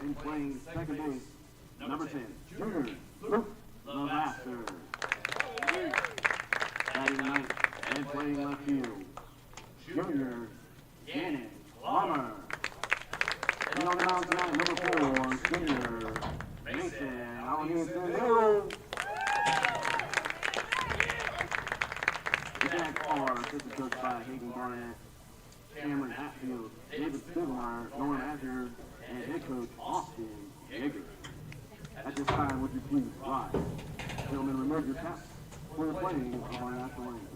In playing second base, number 10, Junior Luke Lavaster. Batting ninth and playing left field, Junior Gannon Plummer. And on the mound tonight, number 4, Junior Mason Alaniz. The Jags are assistant coached by Hayden Barnett, Cameron Hatfield, David Stigmeyer, Norm Azure, and head coach Austin Yeager. At this time, would you please rise? Gentlemen, remove your caps for the playing of our national anthem.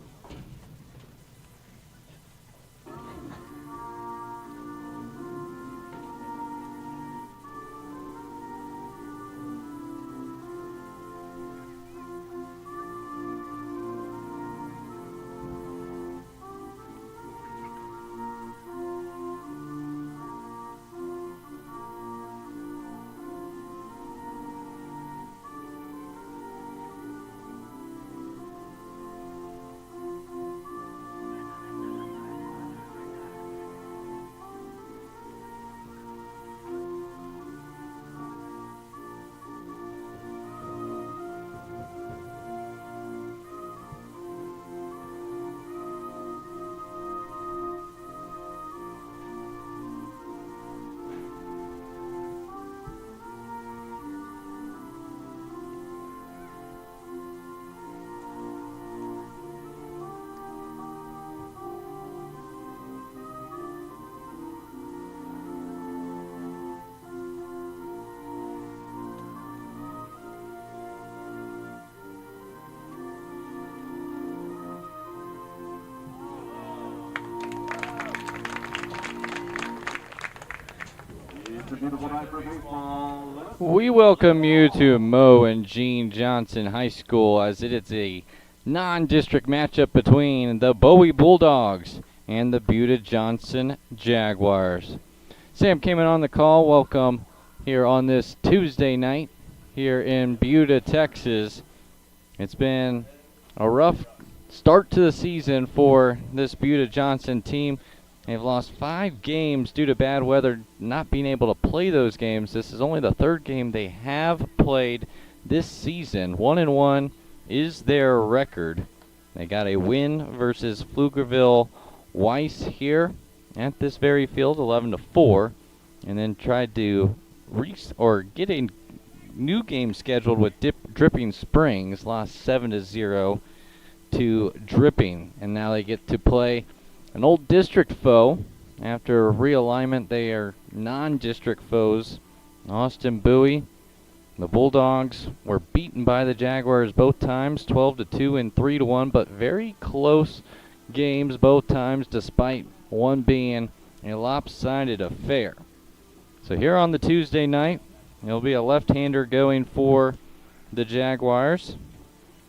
We welcome you to Mo and Gene Johnson High School as it is a non-district matchup between the Bowie Bulldogs and the Buda Johnson Jaguars. Sam came in on the call. Welcome here on this Tuesday night here in Buda, Texas. It's been a rough start to the season for this Buda Johnson team. They've lost 5 games due to bad weather, not being able to play those games. This is only the 3rd game they have played this season. 1-1 is their record. They got a win versus Pflugerville Weiss here at this very field, 11-4, and then tried to get a new game scheduled with Dripping Springs. Lost 7-0 to Dripping, and now they get to play an old district foe. After realignment, they are non-district foes. Austin Bowie. The Bulldogs were beaten by the Jaguars both times, 12-2 and 3-1, but very close games both times, despite one being a lopsided affair. So here on the Tuesday night, it'll be a left-hander going for the Jaguars.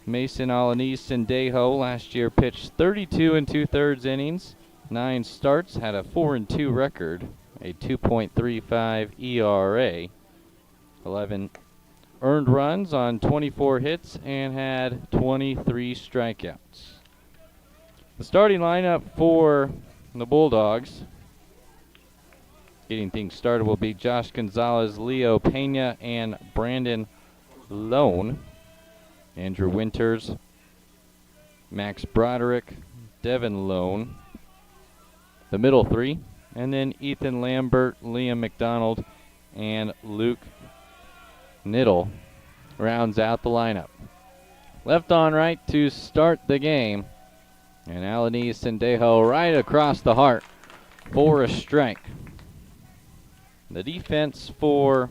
Mason Alaniz Sendejo last year pitched 32 2/3 innings, 9 starts, had a 4-2 record, a 2.35 ERA, 11 earned runs on 24 hits, and had 23 strikeouts. The starting lineup for the Bulldogs, getting things started, will be Josh Gonzalez, Leo Pena, and Brandon Lone. Andrew Winters, Max Broderick, Devin Lone, the middle 3, and then Ethan Lambert, Liam McDonald, and Luke Niddle rounds out the lineup. Left on right to start the game, and Alaniz Sendejo right across the heart for a strike. The defense for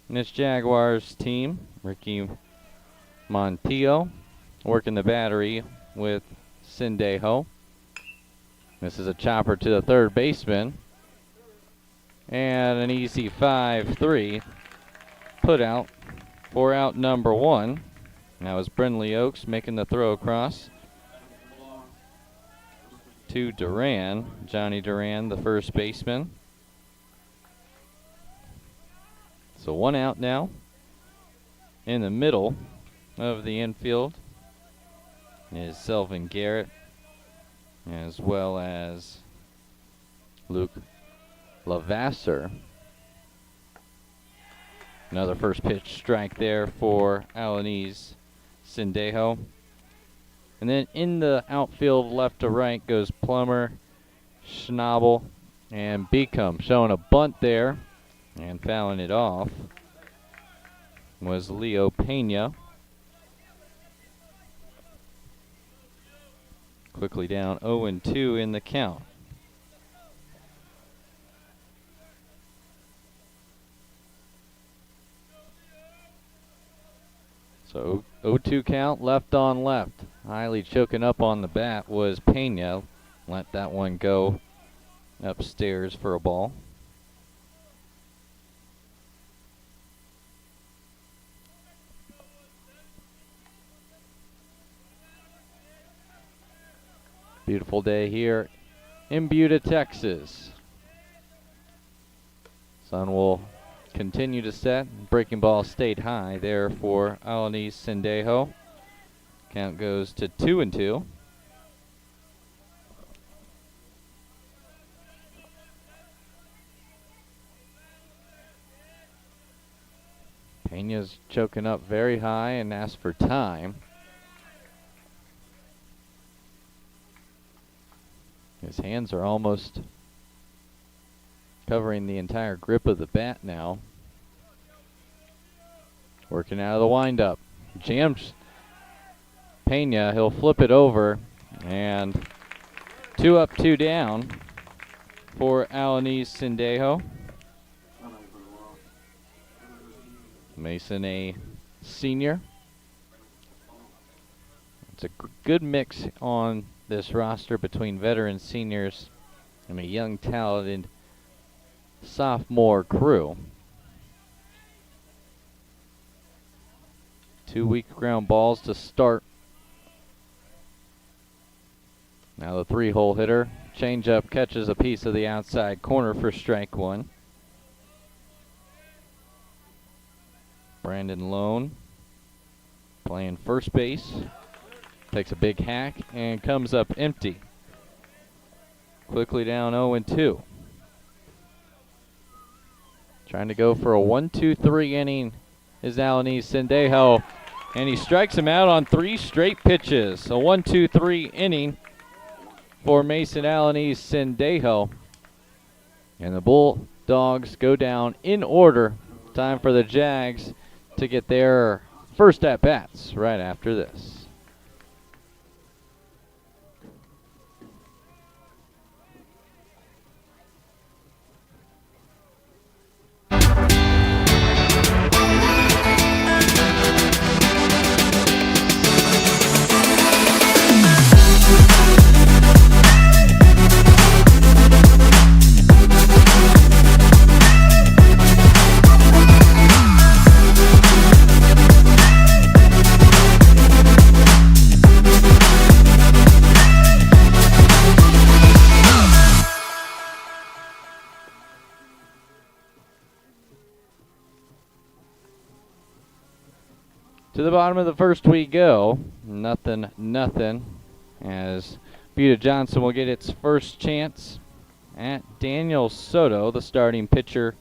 this Jaguars team, Ricky Montillo working the battery with Sendejo. This is a chopper to the third baseman. And an easy 5-3 put out for out number 1. Now is Brindley Oaks making the throw across to Duran. Johnny Duran, the first baseman. So 1 out now. In the middle of the infield is Selvin Garrett, as well as Luke Lavasser. Another first pitch strike there for Alanis Sendejo. And then in the outfield, left to right, goes Plummer, Schnabel, and Beacom. Showing a bunt there and fouling it off was Leo Pena. Quickly down 0-2 in the count. So 0-2 count, left on left. Highly choking up on the bat was Pena. Let that one go upstairs for a ball. Beautiful day here in Buda, Texas. Sun will continue to set. Breaking ball stayed high there for Alanis Sendejo. Count goes to 2-2. Pena's choking up very high and asks for time. His hands are almost covering the entire grip of the bat now. Working out of the windup. Jams Pena. He'll flip it over. And 2 up, 2 down for Alanis Sendejo. Mason, a senior. It's a good mix on this roster between veteran seniors and a young, talented sophomore crew. 2 weak ground balls to start. Now the 3-hole hitter. Changeup catches a piece of the outside corner for strike 1. Brandon Lone playing first base. Takes a big hack and comes up empty. Quickly down 0-2. Trying to go for a 1-2-3 inning is Alanis Sendejo. And he strikes him out on 3 straight pitches. A 1-2-3 inning for Mason Alanis Sendejo. And the Bulldogs go down in order. Time for the Jags to get their first at-bats right after this. To the bottom of the first we go. Nothing. As Buda Johnson will get its first chance at Daniel Soto, the starting pitcher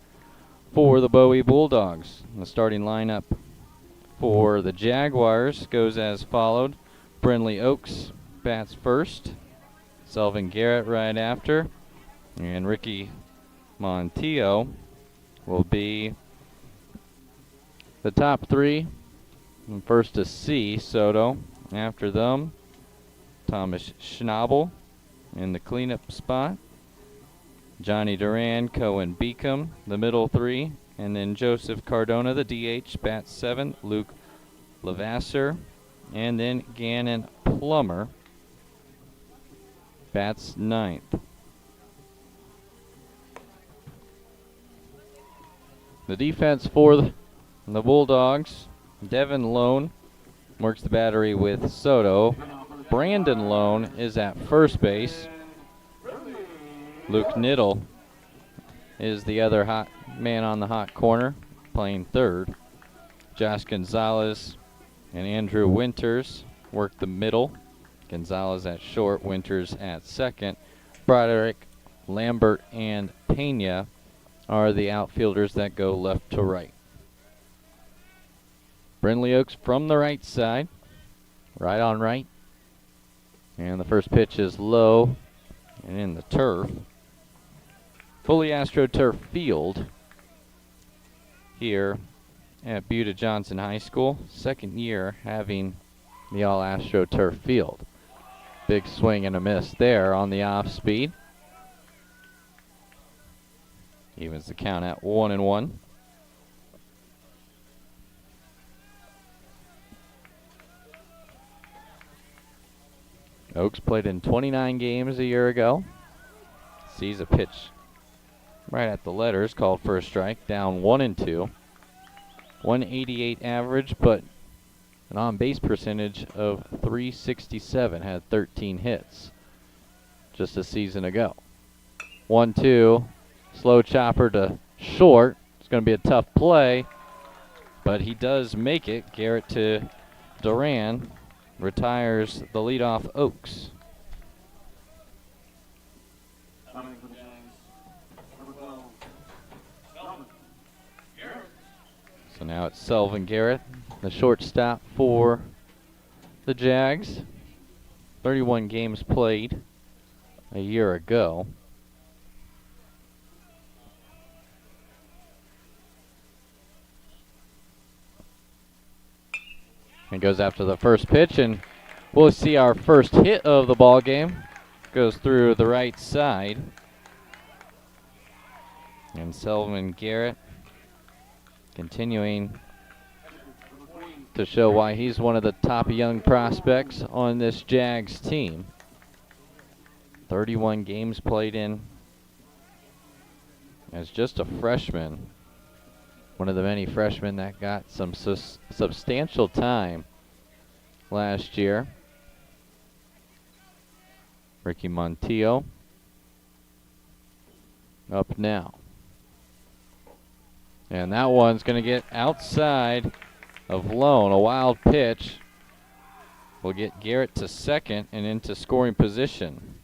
for the Bowie Bulldogs. The starting lineup for the Jaguars goes as followed. Brinley Oaks bats first. Selvin Garrett right after. And Ricky Montillo will be the top 3. And first to C, Soto. After them, Thomas Schnabel in the cleanup spot. Johnny Duran, Cohen Beacom, the middle 3. And then Joseph Cardona, the DH, bats 7. Luke Lavasser. And then Gannon Plummer bats 9th. The defense for the Bulldogs. Devin Lone works the battery with Soto. Brandon Lone is at first base. Luke Niddle is the other hot man on the hot corner. playing third. Josh Gonzalez and Andrew Winters work the middle. Gonzalez at short, Winters at second. Broderick, Lambert, and Pena are the outfielders that go left to right. Brindley Oaks from the right side, right on right. And the first pitch is low and in the turf. Fully AstroTurf field here at Buda Johnson High School. Second year having the all AstroTurf field. Big swing and a miss there on the off speed. Evens the count at 1-1. Oaks played in 29 games a year ago. Sees a pitch right at the letters, called for a strike, down 1-2. 188 average, but an on-base percentage of .367, had 13 hits just a season ago. 1-2, slow chopper to short. It's going to be a tough play, but he does make it. Garrett to Duran retires the leadoff Oaks. So now it's Selvin Garrett, the shortstop for the Jags. 31 games played a year ago. And goes after the first pitch, and we'll see our first hit of the ball game. Goes through the right side. And Selvin Garrett continuing to show why he's one of the top young prospects on this Jags team. 31 games played in as just a freshman. One of the many freshmen that got some substantial time last year. Ricky Montillo up now. And that one's going to get outside of Lone. A wild pitch will get Garrett to second and into scoring position.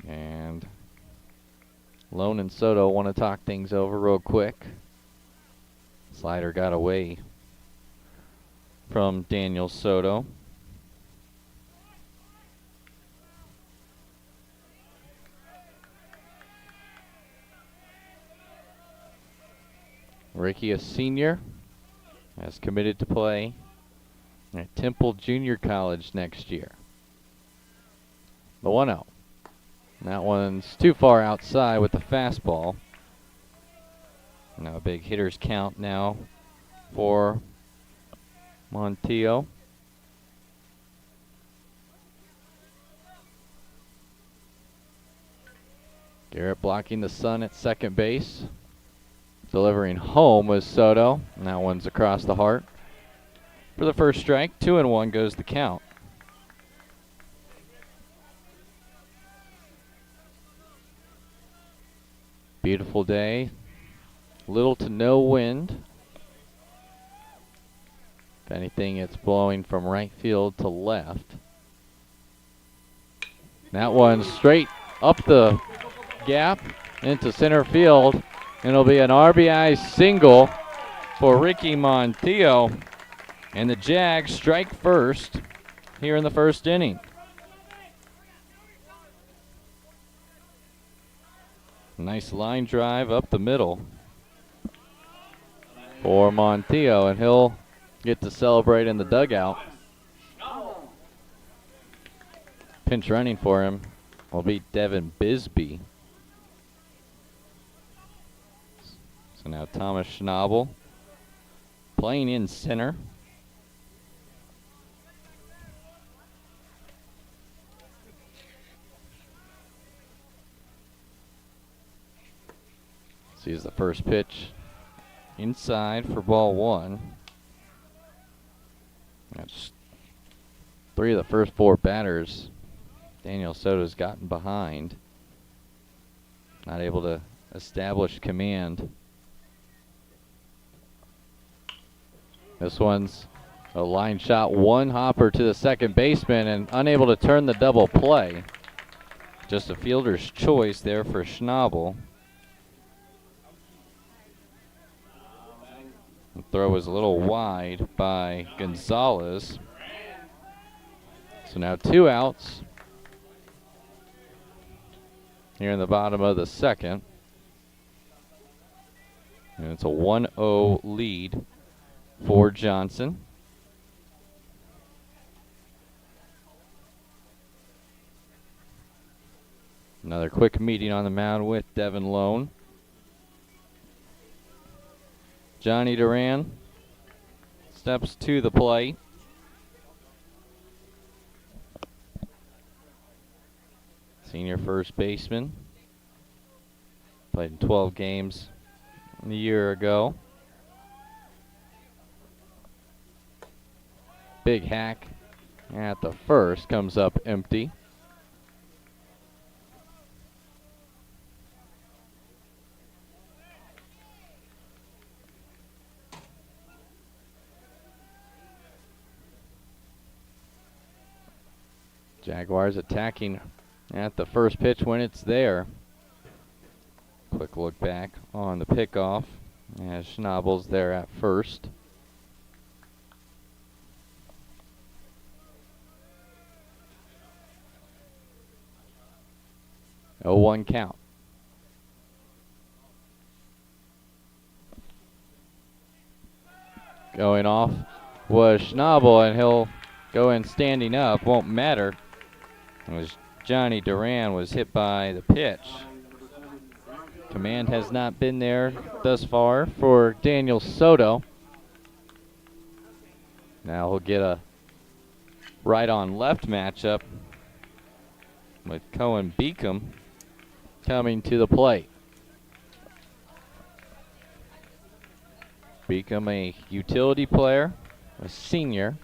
And Lone and Soto want to talk things over real quick. Slider got away from Daniel Soto. Ricky, a senior, has committed to play at Temple Junior College next year. The 1-0. That one's too far outside with the fastball. Now a big hitter's count now for Montillo. Garrett blocking the sun at second base. Delivering home was Soto, and that one's across the heart. For the first strike, 2-1 goes the count. Beautiful day. Little to no wind. If anything, it's blowing from right field to left. That one straight up the gap into center field. And it'll be an RBI single for Ricky Montillo. And the Jags strike first here in the first inning. Nice line drive up the middle for Montillo, and he'll get to celebrate in the dugout. Pinch running for him will be Devin Bisbee. So now Thomas Schnabel playing in center. Sees the first pitch inside for ball one. That's three of the first four batters Daniel Soto's gotten behind. Not able to establish command. This one's a line shot, one hopper to the second baseman and unable to turn the double play. Just a fielder's choice there for Schnabel. The throw was a little wide by Gonzalez. So now 2 outs here in the bottom of the second. And it's a 1-0 lead for Johnson. Another quick meeting on the mound with Devin Lone. Johnny Duran steps to the plate. Senior first baseman. Played in 12 games a year ago. Big hack at the first, comes up empty. Jaguars attacking at the first pitch when it's there. Quick look back on the pickoff as Schnabel's there at first. Oh, 1 count. Going off was Schnabel, and he'll go in standing up. Won't matter. It was Johnny Duran was hit by the pitch. Command has not been there thus far for Daniel Soto. Now he'll get a right on left matchup with Cohen Beacom coming to the plate. Beacom, a utility player, a senior.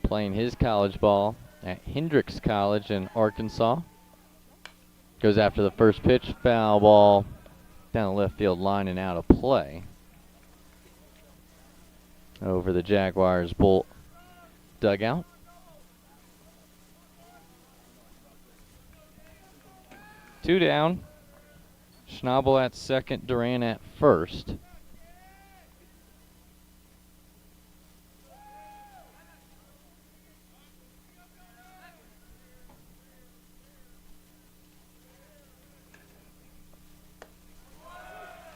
Playing his college ball at Hendrix College in Arkansas. Goes after the first pitch, foul ball down the left field line and out of play. Over the Jaguars' bull dugout. Two down. Schnabel at second, Duran at first.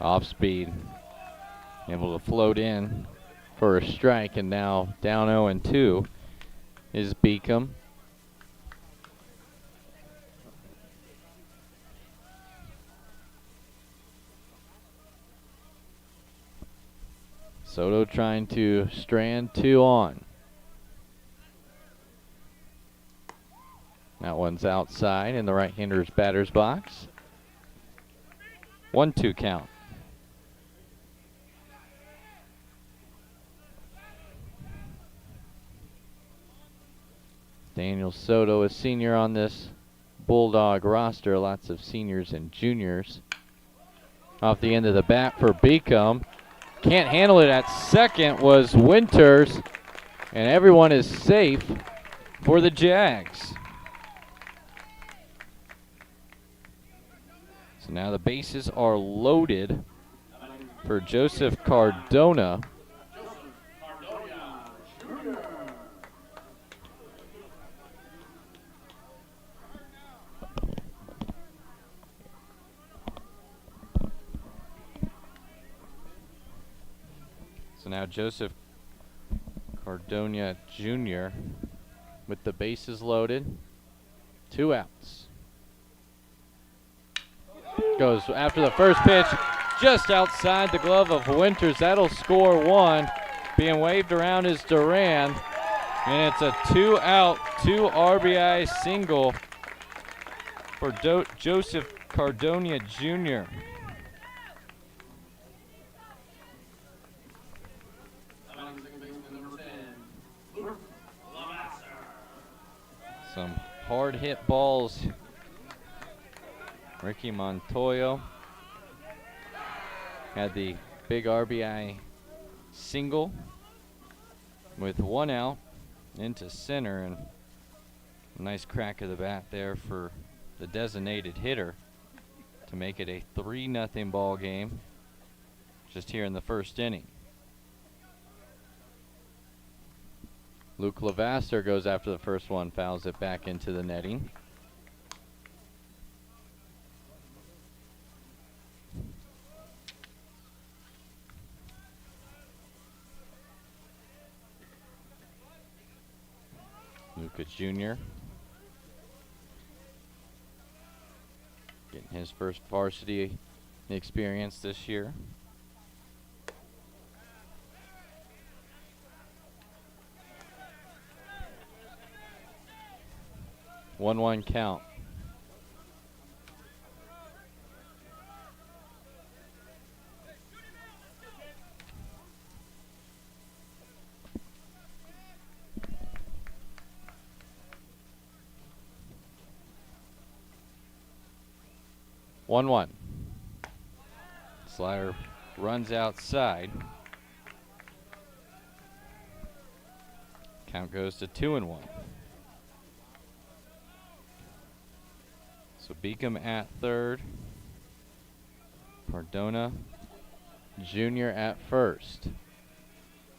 Off speed, able to float in for a strike, and now down 0-2 is Beacom. Soto trying to strand 2 on. That one's outside in the right-hander's batter's box. 1-2 count. Daniel Soto, a senior on this Bulldog roster. Lots of seniors and juniors. Off the end of the bat for Beacom. Can't handle it at second was Winters. And everyone is safe for the Jags. So now the bases are loaded for Joseph Cardona. So now Joseph Cardona Jr. with the bases loaded. 2 outs. Goes after the first pitch, just outside the glove of Winters. That'll score 1. Being waved around is Duran. And it's a 2-out, 2 RBI single for Joseph Cardona Jr. Some hard hit balls. Ricky Montoyo had the big RBI single with 1 out into center, and a nice crack of the bat there for the designated hitter to make it a 3-0 ball game just here in the first inning. Luke Levasseur goes after the first one, fouls it back into the netting. Lucas Jr. getting his first varsity experience this year. One count. One. Slider runs outside. Count goes to 2-1. So Beacom at third. Cardona Jr. at first.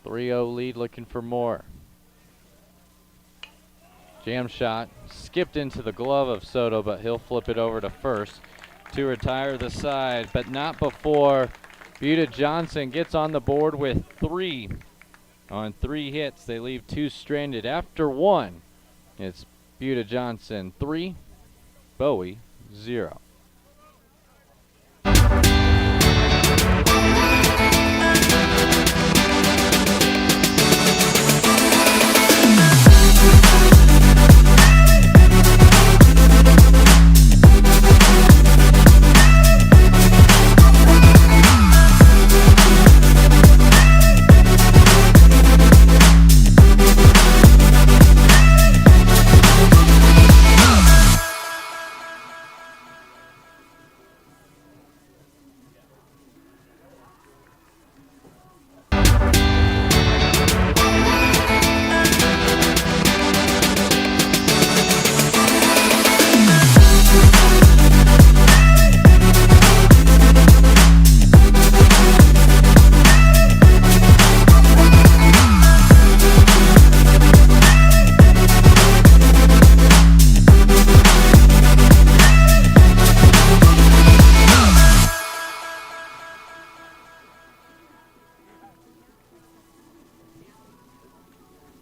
3-0 lead, looking for more. Jam shot skipped into the glove of Soto, but he'll flip it over to first to retire the side, but not before Buda Johnson gets on the board with 3 on 3 hits. They leave 2 stranded after 1. It's Buda Johnson 3, Bowie 0.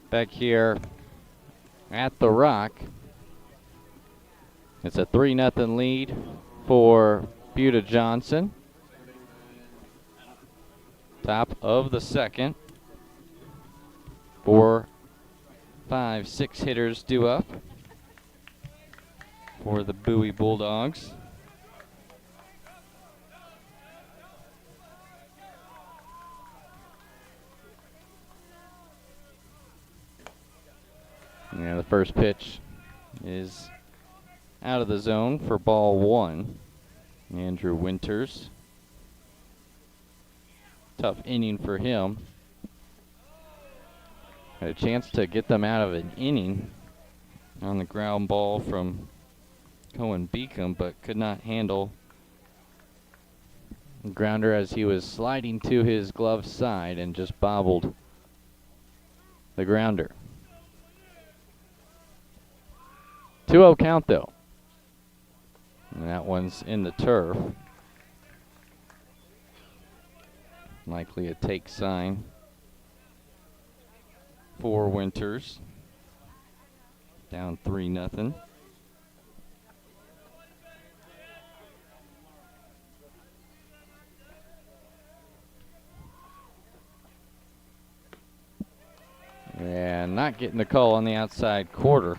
Back here at the Rock, it's a 3-0 lead for Buda Johnson. Top of the second. 4, 5, 6 hitters due up for the Bowie Bulldogs. Yeah, the first pitch is out of the zone for ball 1. Andrew Winters. Tough inning for him. Had a chance to get them out of an inning on the ground ball from Cohen Beacom, but could not handle the grounder as he was sliding to his glove side and just bobbled the grounder. 2-0 count though. And that one's in the turf. Likely a take sign for Winters. Down 3-0. And not getting the call on the outside quarter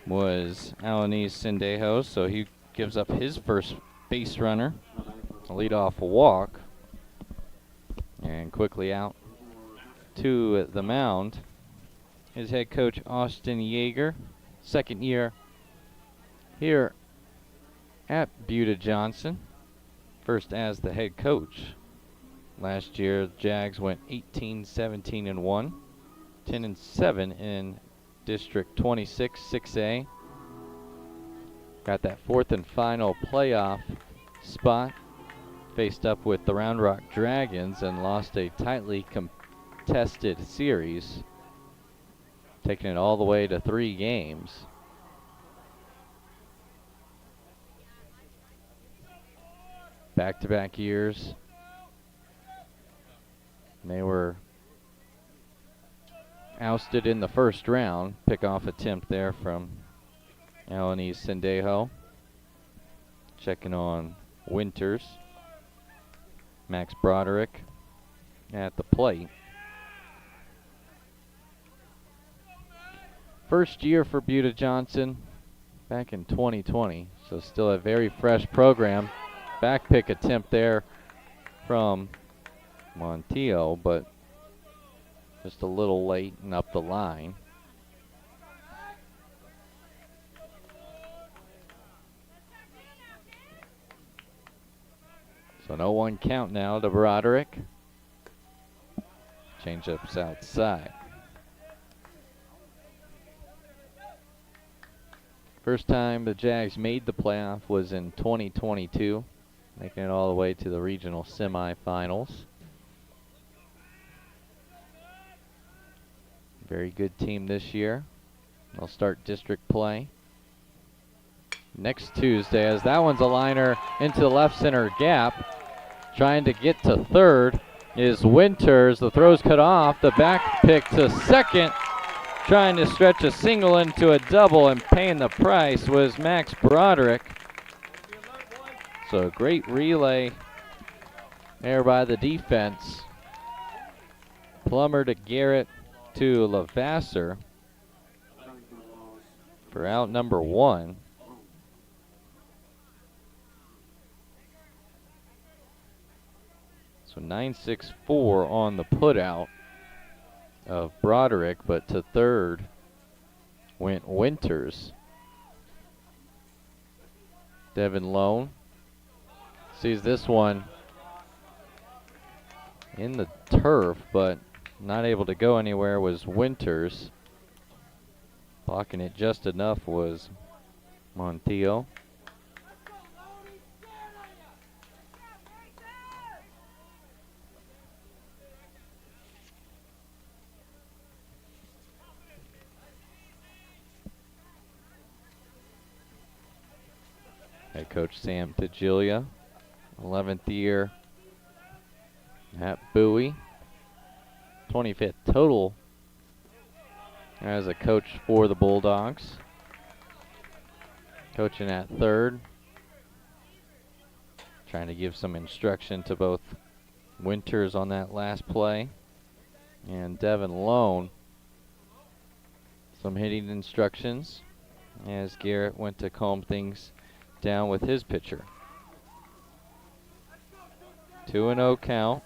was Alanis Sendejo, so he gives up his first base runner. A leadoff walk. And quickly out to the mound is head coach Austin Yeager. Second year here at Buda Johnson. First as the head coach. Last year, the Jags went 18, 17, and 1, 10 and 7 in District 26, 6A. Got that fourth and final playoff spot. Faced up with the Round Rock Dragons and lost a tightly contested series, taking it all the way to 3 games. Back-to-back years. They were ousted in the first round. Pick-off attempt there from Alanis Sendejo. Checking on Winters. Max Broderick at the plate. First year for Buda Johnson back in 2020, so still a very fresh program. Back pick attempt there from Montiel, but just a little late and up the line. So no 1 count now to Broderick. Change-ups outside. First time the Jags made the playoff was in 2022, making it all the way to the regional semifinals. Very good team this year. They'll start district play next Tuesday, as that one's a liner into the left center gap. Trying to get to third is Winters. The throw's cut off. The back pick to second. Trying to stretch a single into a double and paying the price was Max Broderick. So great relay there by the defense. Plummer to Garrett to Lavasser for out number 1. So 9-6-4 on the putout of Broderick, but to third went Winters. Devin Lone sees this one in the turf, but not able to go anywhere was Winters. Blocking it just enough was Montiel. Head coach Sam Tagilia, 11th year at Bowie, 25th total as a coach for the Bulldogs. Coaching at third, trying to give some instruction to both Winters on that last play and Devin Lone some hitting instructions as Garrett went to calm things down with his pitcher. 2-0 count.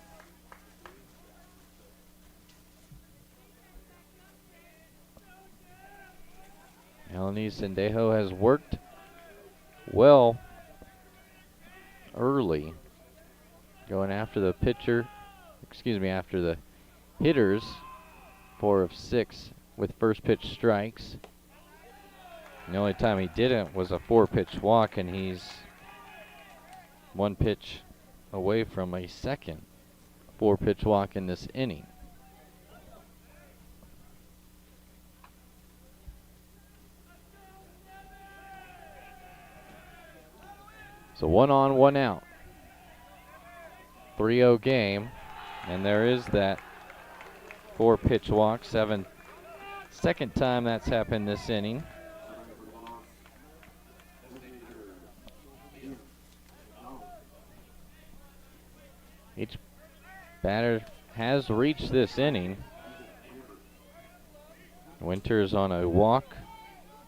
Alanis Sendejo has worked well early, going after the pitcher, after the hitters, 4 of 6 with first pitch strikes. And the only time he didn't was a 4-pitch walk, and he's 1 pitch away from a second 4-pitch walk in this inning. So 1 on, 1 out. 3-0 game, and there is that 4-pitch walk, second time that's happened this inning. Each batter has reached this inning. Winters on a walk.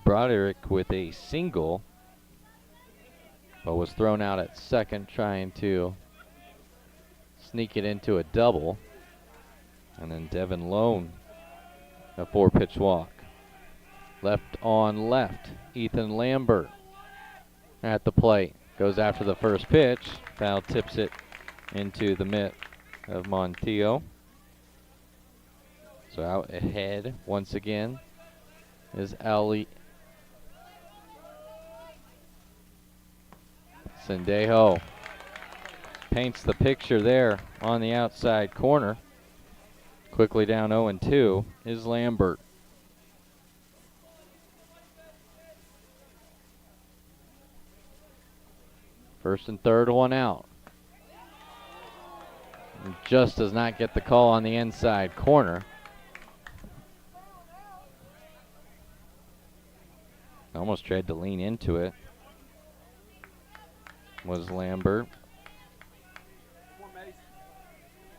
Broderick with a single, but was thrown out at second trying to sneak it into a double. And then Devin Lone A 4-pitch walk. Left on left. Ethan Lambert at the plate. Goes after the first pitch. Foul tips it into the mitt of Montillo. So out ahead once again is Ali Sendejo. Paints the picture there on the outside corner. Quickly down 0-2 is Lambert. First and third, one out. And just does not get the call on the inside corner. Almost tried to lean into it. Was Lambert.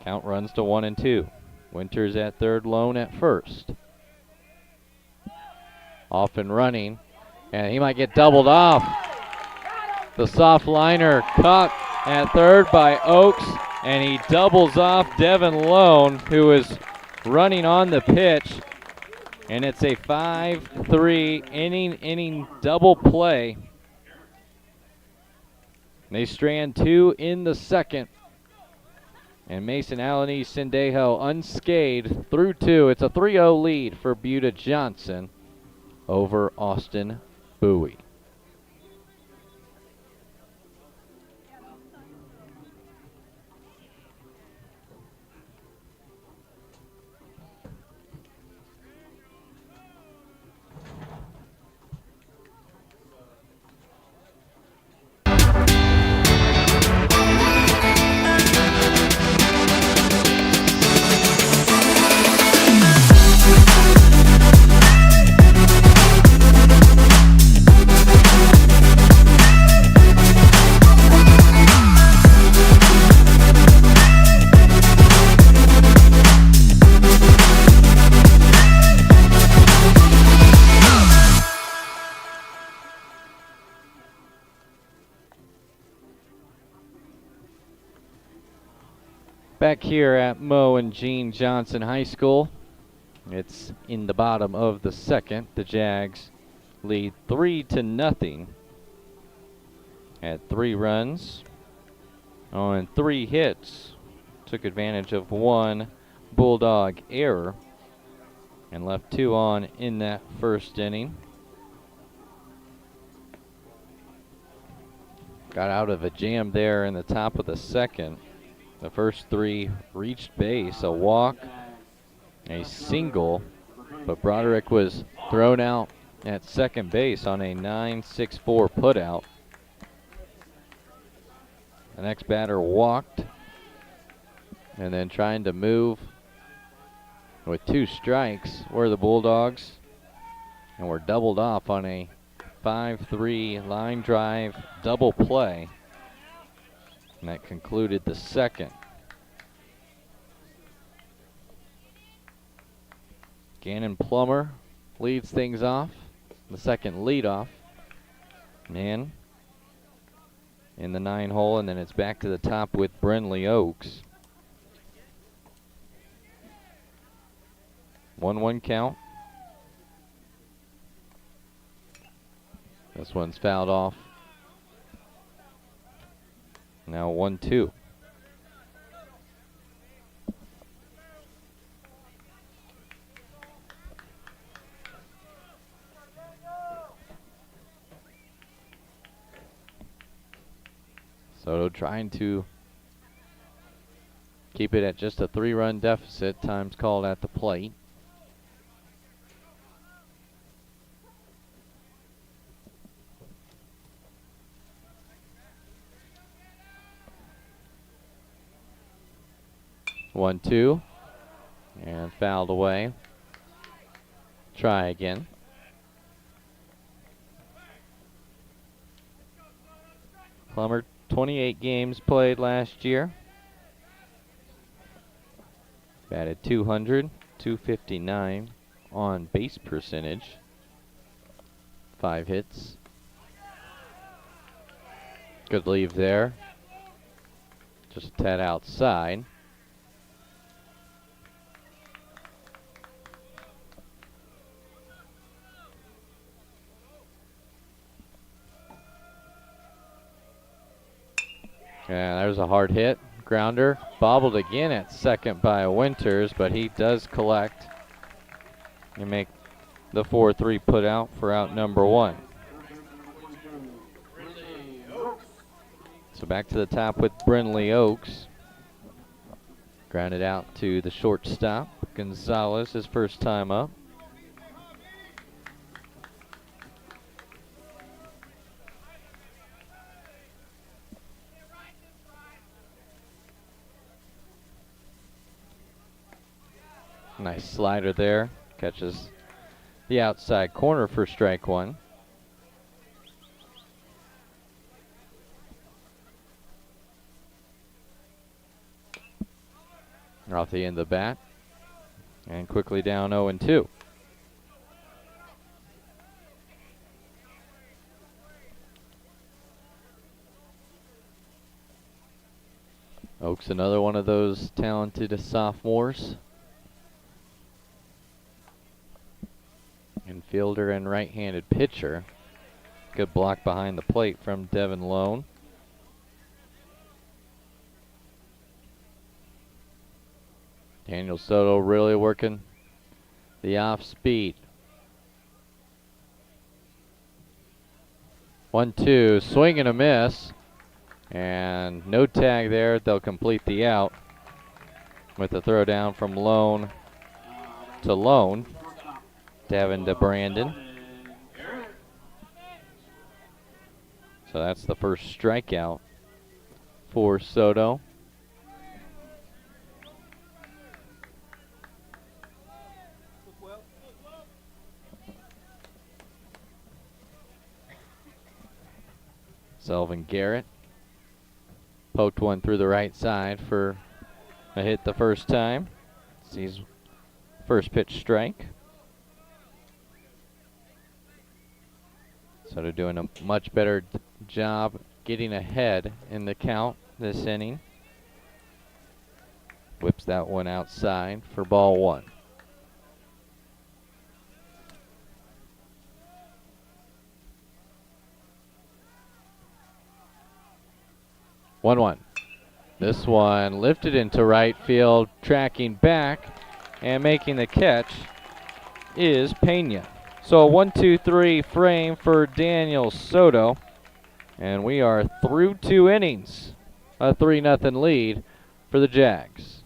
Count runs to 1-2. Winters at third, Lone at first. Off and running, and he might get doubled off. The soft liner caught at third by Oakes, and he doubles off Devin Lone, who is running on the pitch. And it's a 5-3 inning double play. They strand 2 in the second. And Mason Alanese Sendejo unscathed through 2. It's a 3-0 lead for Buda Johnson over Austin Bowie. Back here at Mo and Gene Johnson High School, it's in the bottom of the second. The Jags lead 3-0. Had 3 runs on 3 hits. Took advantage of 1 Bulldog error and left 2 on in that first inning. Got out of a jam there in the top of the second. The first 3 reached base, a walk, a single, but Broderick was thrown out at second base on a 9-6-4 putout. The next batter walked, and then trying to move with 2 strikes were the Bulldogs, and were doubled off on a 5-3 line drive double play. And that concluded the second. Gannon Plummer leads things off. The second leadoff man in the 9-hole, and then it's back to the top with Brenly Oakes. 1-1 count. This one's fouled off. Now 1-2. Soto trying to keep it at just a 3-run deficit. Time's called at the plate. 1-2, and fouled away. Try again. Plummer, 28 games played last year. Batted 200, 259 on base percentage. 5 hits. Good leave there. Just a tad outside. Yeah, there's a hard hit. Grounder bobbled again at second by Winters, but he does collect and make the 4-3 put out for out number 1. So back to the top with Brindley Oaks. Grounded out to the shortstop. Gonzalez, his first time up. Nice slider there. Catches the outside corner for strike 1. Off the end of the bat. And quickly down 0-2. Oaks, another one of those talented sophomores. Infielder and right-handed pitcher. Good block behind the plate from Devin Lone. Daniel Soto really working the off speed. 1-2, swing and a miss. And no tag there. They'll complete the out with the throw down from Lone to Lone. Devin to Brandon. So that's the first strikeout for Soto. Selvin Garrett poked one through the right side for a hit the first time. Sees first pitch strike. So they're doing a much better job getting ahead in the count this inning. Whips that one outside for ball 1. One. This one lifted into right field, tracking back and making the catch is Pena. So a 1-2-3 frame for Daniel Soto, and we are through 2 innings. A 3-0 lead for the Jags.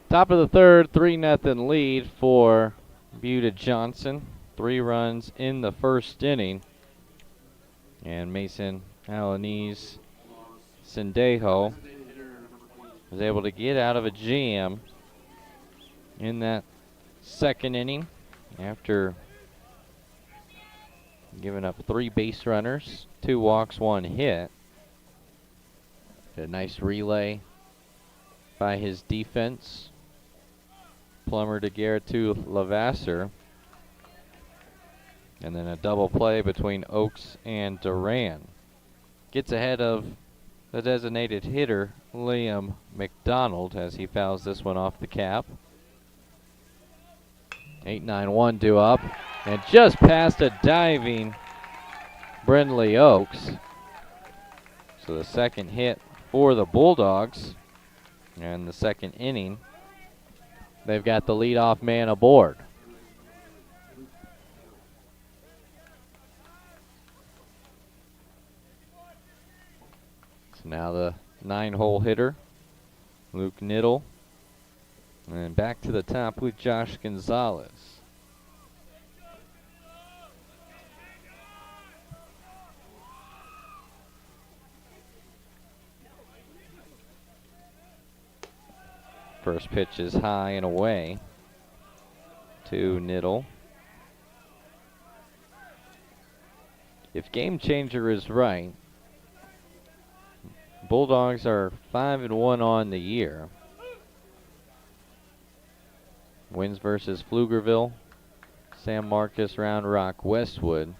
Top of the third, 3-0 lead for Buda Johnson. 3 runs in the first inning. And Mason Alanese Sendejo was able to get out of a jam in that second inning after giving up 3 base runners, 2 walks, 1 hit. A nice relay by his defense. Plummer to Garrett to Lavasser. And then a double play between Oaks and Duran. Gets ahead of the designated hitter, Liam McDonald, as he fouls this one off the cap. 8-9-1 due up. And just past a diving Brindley Oaks. So the second hit for the Bulldogs. And the second inning, they've got the leadoff man aboard. So now the 9-hole hitter, Luke Niddle. And back to the top with Josh Gonzalez. First pitch is high and away to Niddle. If Game Changer is right, Bulldogs are 5-1 on the year. Wins versus Pflugerville, San Marcos, Round Rock, Westwood,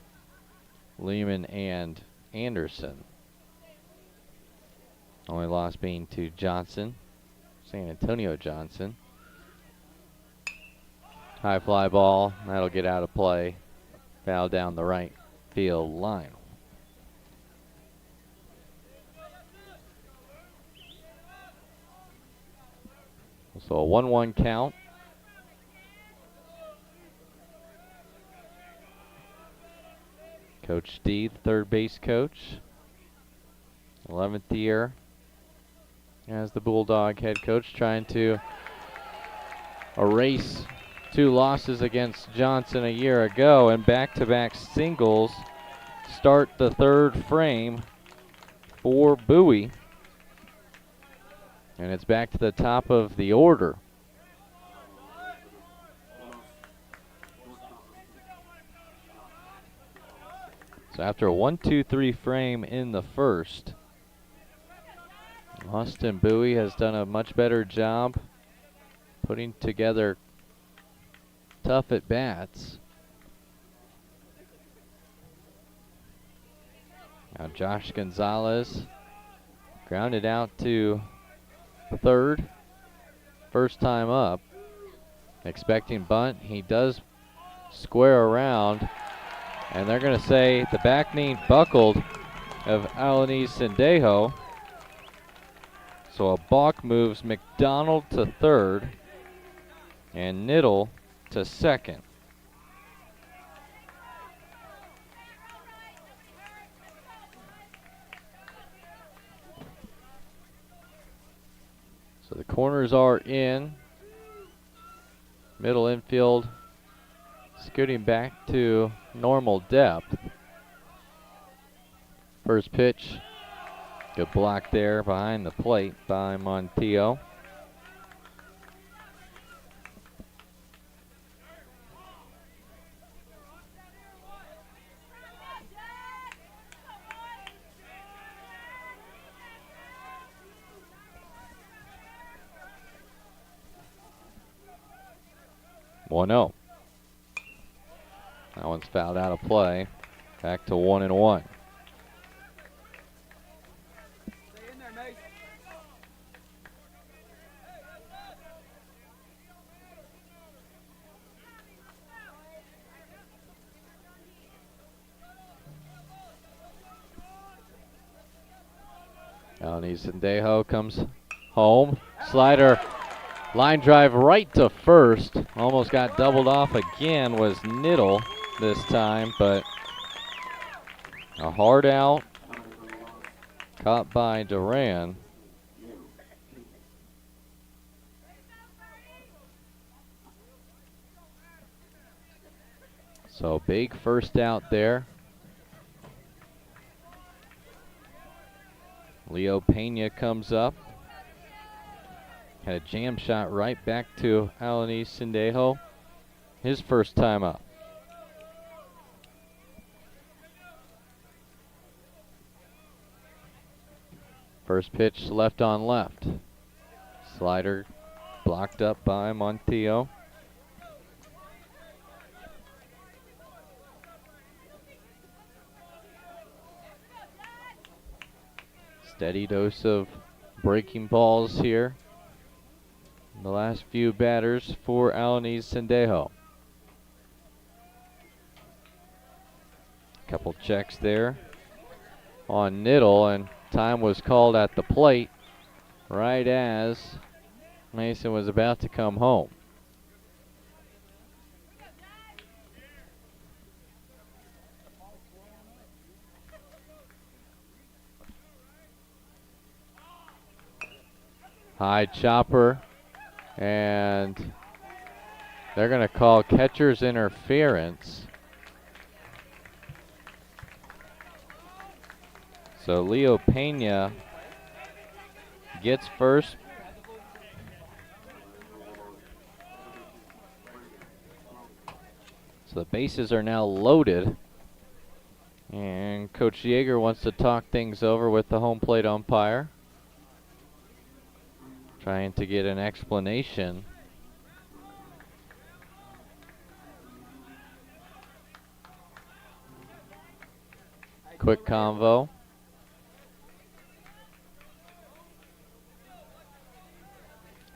Lehman, and Anderson. Only loss being to Johnson, San Antonio Johnson. High fly ball, that'll get out of play. Foul down the right field line. So a 1-1 count. Coach D, the third base coach. 11th year as the Bulldog head coach, trying to erase 2 losses against Johnson a year ago, and back-to-back singles start the third frame for Bowie. And it's back to the top of the order. So after a 1-2-3 frame in the first, Austin Bowie has done a much better job putting together tough at-bats. Now Josh Gonzalez grounded out to third. First time up. Expecting bunt. He does square around. And they're going to say the back knee buckled of Alanis Sendejo. So a balk moves McDonald to third and Niddle to second. So the corners are in. Middle infield scooting back to normal depth. First pitch, good block there behind the plate by Montillo. One 0. That one's fouled out of play. Back to 1-1. Alanis Sendejo comes home. Slider, line drive right to first. Almost got doubled off again, was Niddle this time, but a hard out caught by Duran. So big first out there. Leo Pena comes up. Had a jam shot right back to Alanis Sendejo. His first time up. First pitch left on left. Slider blocked up by Montillo. Steady dose of breaking balls here. The last few batters for Alanis Sendejo. Couple checks there on Niddle, and time was called at the plate right as Mason was about to come home. High chopper, and they're going to call catcher's interference. So Leo Pena gets first. So the bases are now loaded. And Coach Yeager wants to talk things over with the home plate umpire, trying to get an explanation. Quick convo.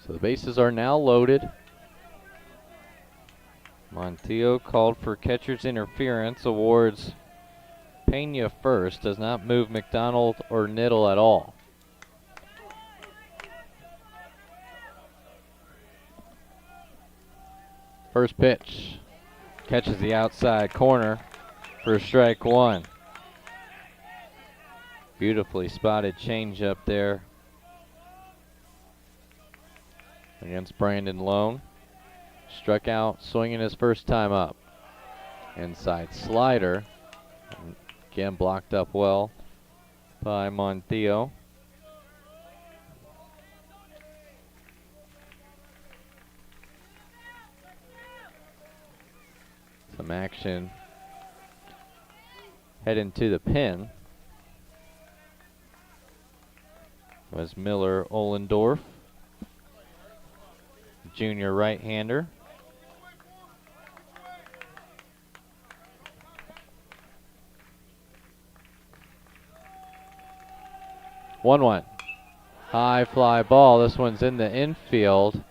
So the bases are now loaded. Montillo called for catcher's interference, awards Pena first, does not move McDonald or Niddle at all. First pitch, catches the outside corner for strike one. Beautifully spotted changeup there against Brandon Lone. Struck out swinging his first time up. Inside slider, again blocked up well by Montillo. Some action heading to the pin was Miller Ohlendorf, junior right-hander. One. High fly ball. This one's in the infield.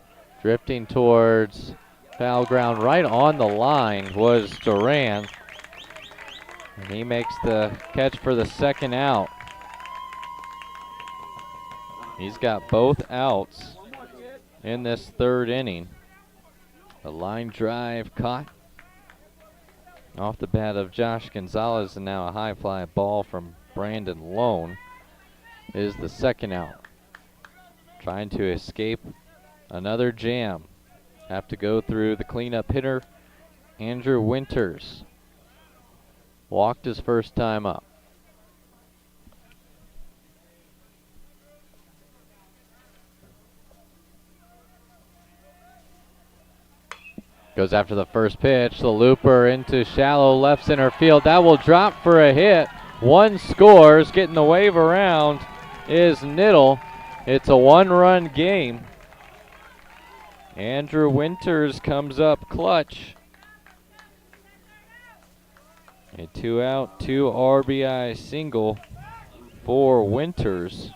Drifting towards foul ground right on the line was Duran. And he makes the catch for the second out. He's got both outs in this third inning. A line drive caught off the bat of Josh Gonzalez, and now a high fly ball from Brandon Lone is the second out. Trying to escape another jam. Have to go through the cleanup hitter, Andrew Winters. Walked his first time up. Goes after the first pitch. The looper into shallow left center field. That will drop for a hit. One scores. Getting the wave around is Niddle. It's a one-run game. Andrew Winters comes up clutch. A 2-out, 2 RBI single for Winters.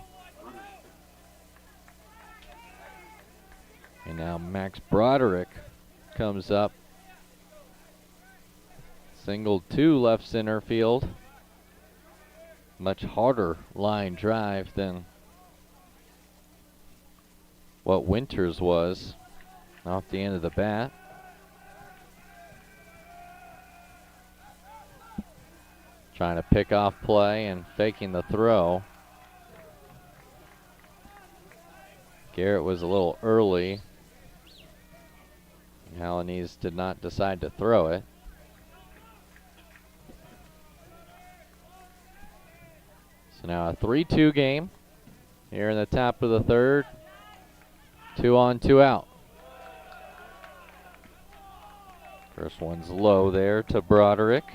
And now Max Broderick comes up. Single to left center field. Much harder line drive than what Winters was off the end of the bat. Trying to pick off play and faking the throw. Garrett was a little early. Halanese did not decide to throw it. So now a 3-2 game here in the top of the third. 2 on, 2 out. First one's low there to Broderick.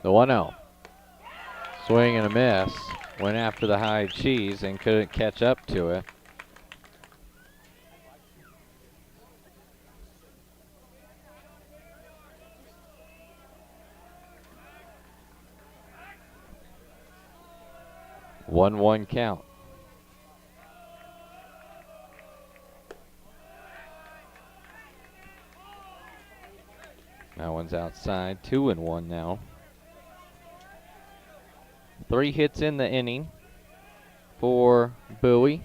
The 1-0. Swing and a miss. Went after the high cheese and couldn't catch up to it. One count. That one's outside. 2-1 now. 3 hits in the inning for Bowie.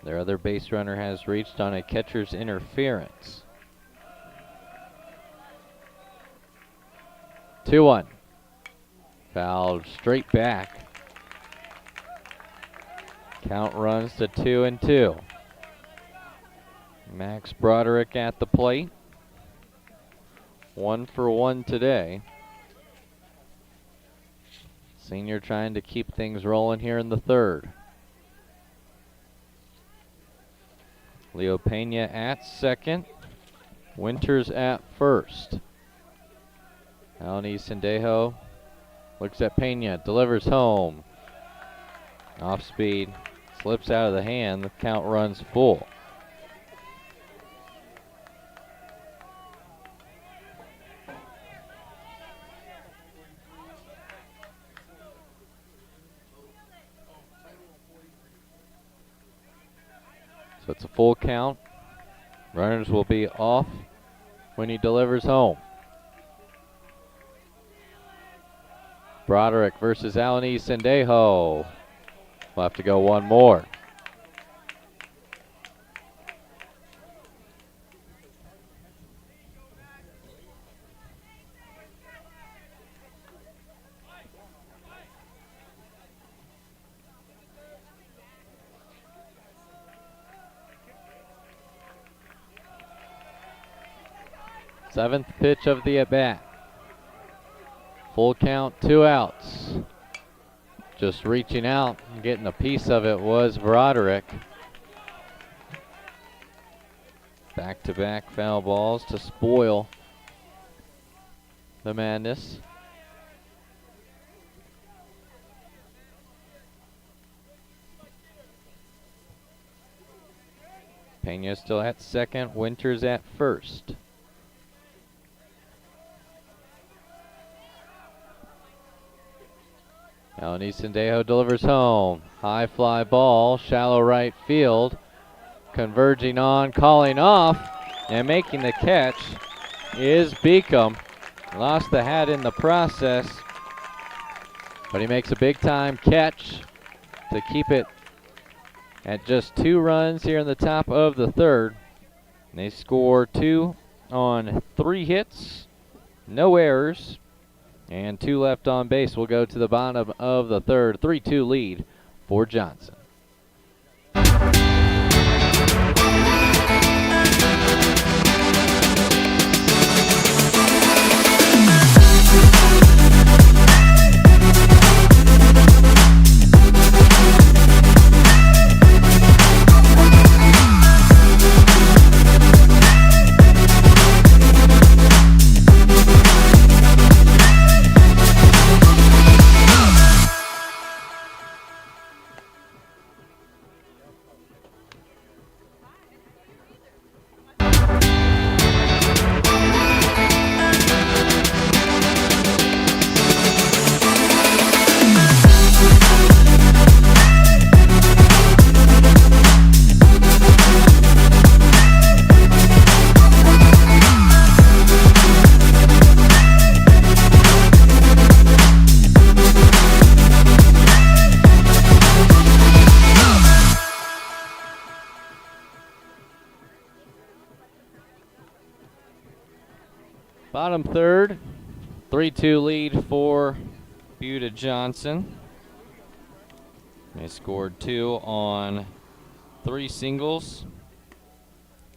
Their other base runner has reached on a catcher's interference. 2-1. Fouled straight back. Count runs to 2-2. Max Broderick at the plate. 1 for 1 today. Senior trying to keep things rolling here in the third. Leo Pena at second. Winters at first. Alani Sendejo looks at Pena, delivers home. Off speed, slips out of the hand. The count runs full. So it's a full count. Runners will be off when he delivers home. Broderick versus Alani Sendejo. We'll have to go one more. Seventh pitch of the at-bat. Full count, 2 outs. Just reaching out and getting a piece of it was Broderick. Back-to-back foul balls to spoil the madness. Pena still at second, Winters at first. Alani Sendejo delivers home. High fly ball, shallow right field. Converging on, calling off, and making the catch is Beacom. Lost the hat in the process, but he makes a big time catch to keep it at just 2 runs here in the top of the third. And they score 2 on 3 hits, no errors. And 2 left on base. Will go to the bottom of the third. 3-2 lead for Johnson. Bottom third, 3-2 lead for Buda Johnson. They scored 2 on 3 singles.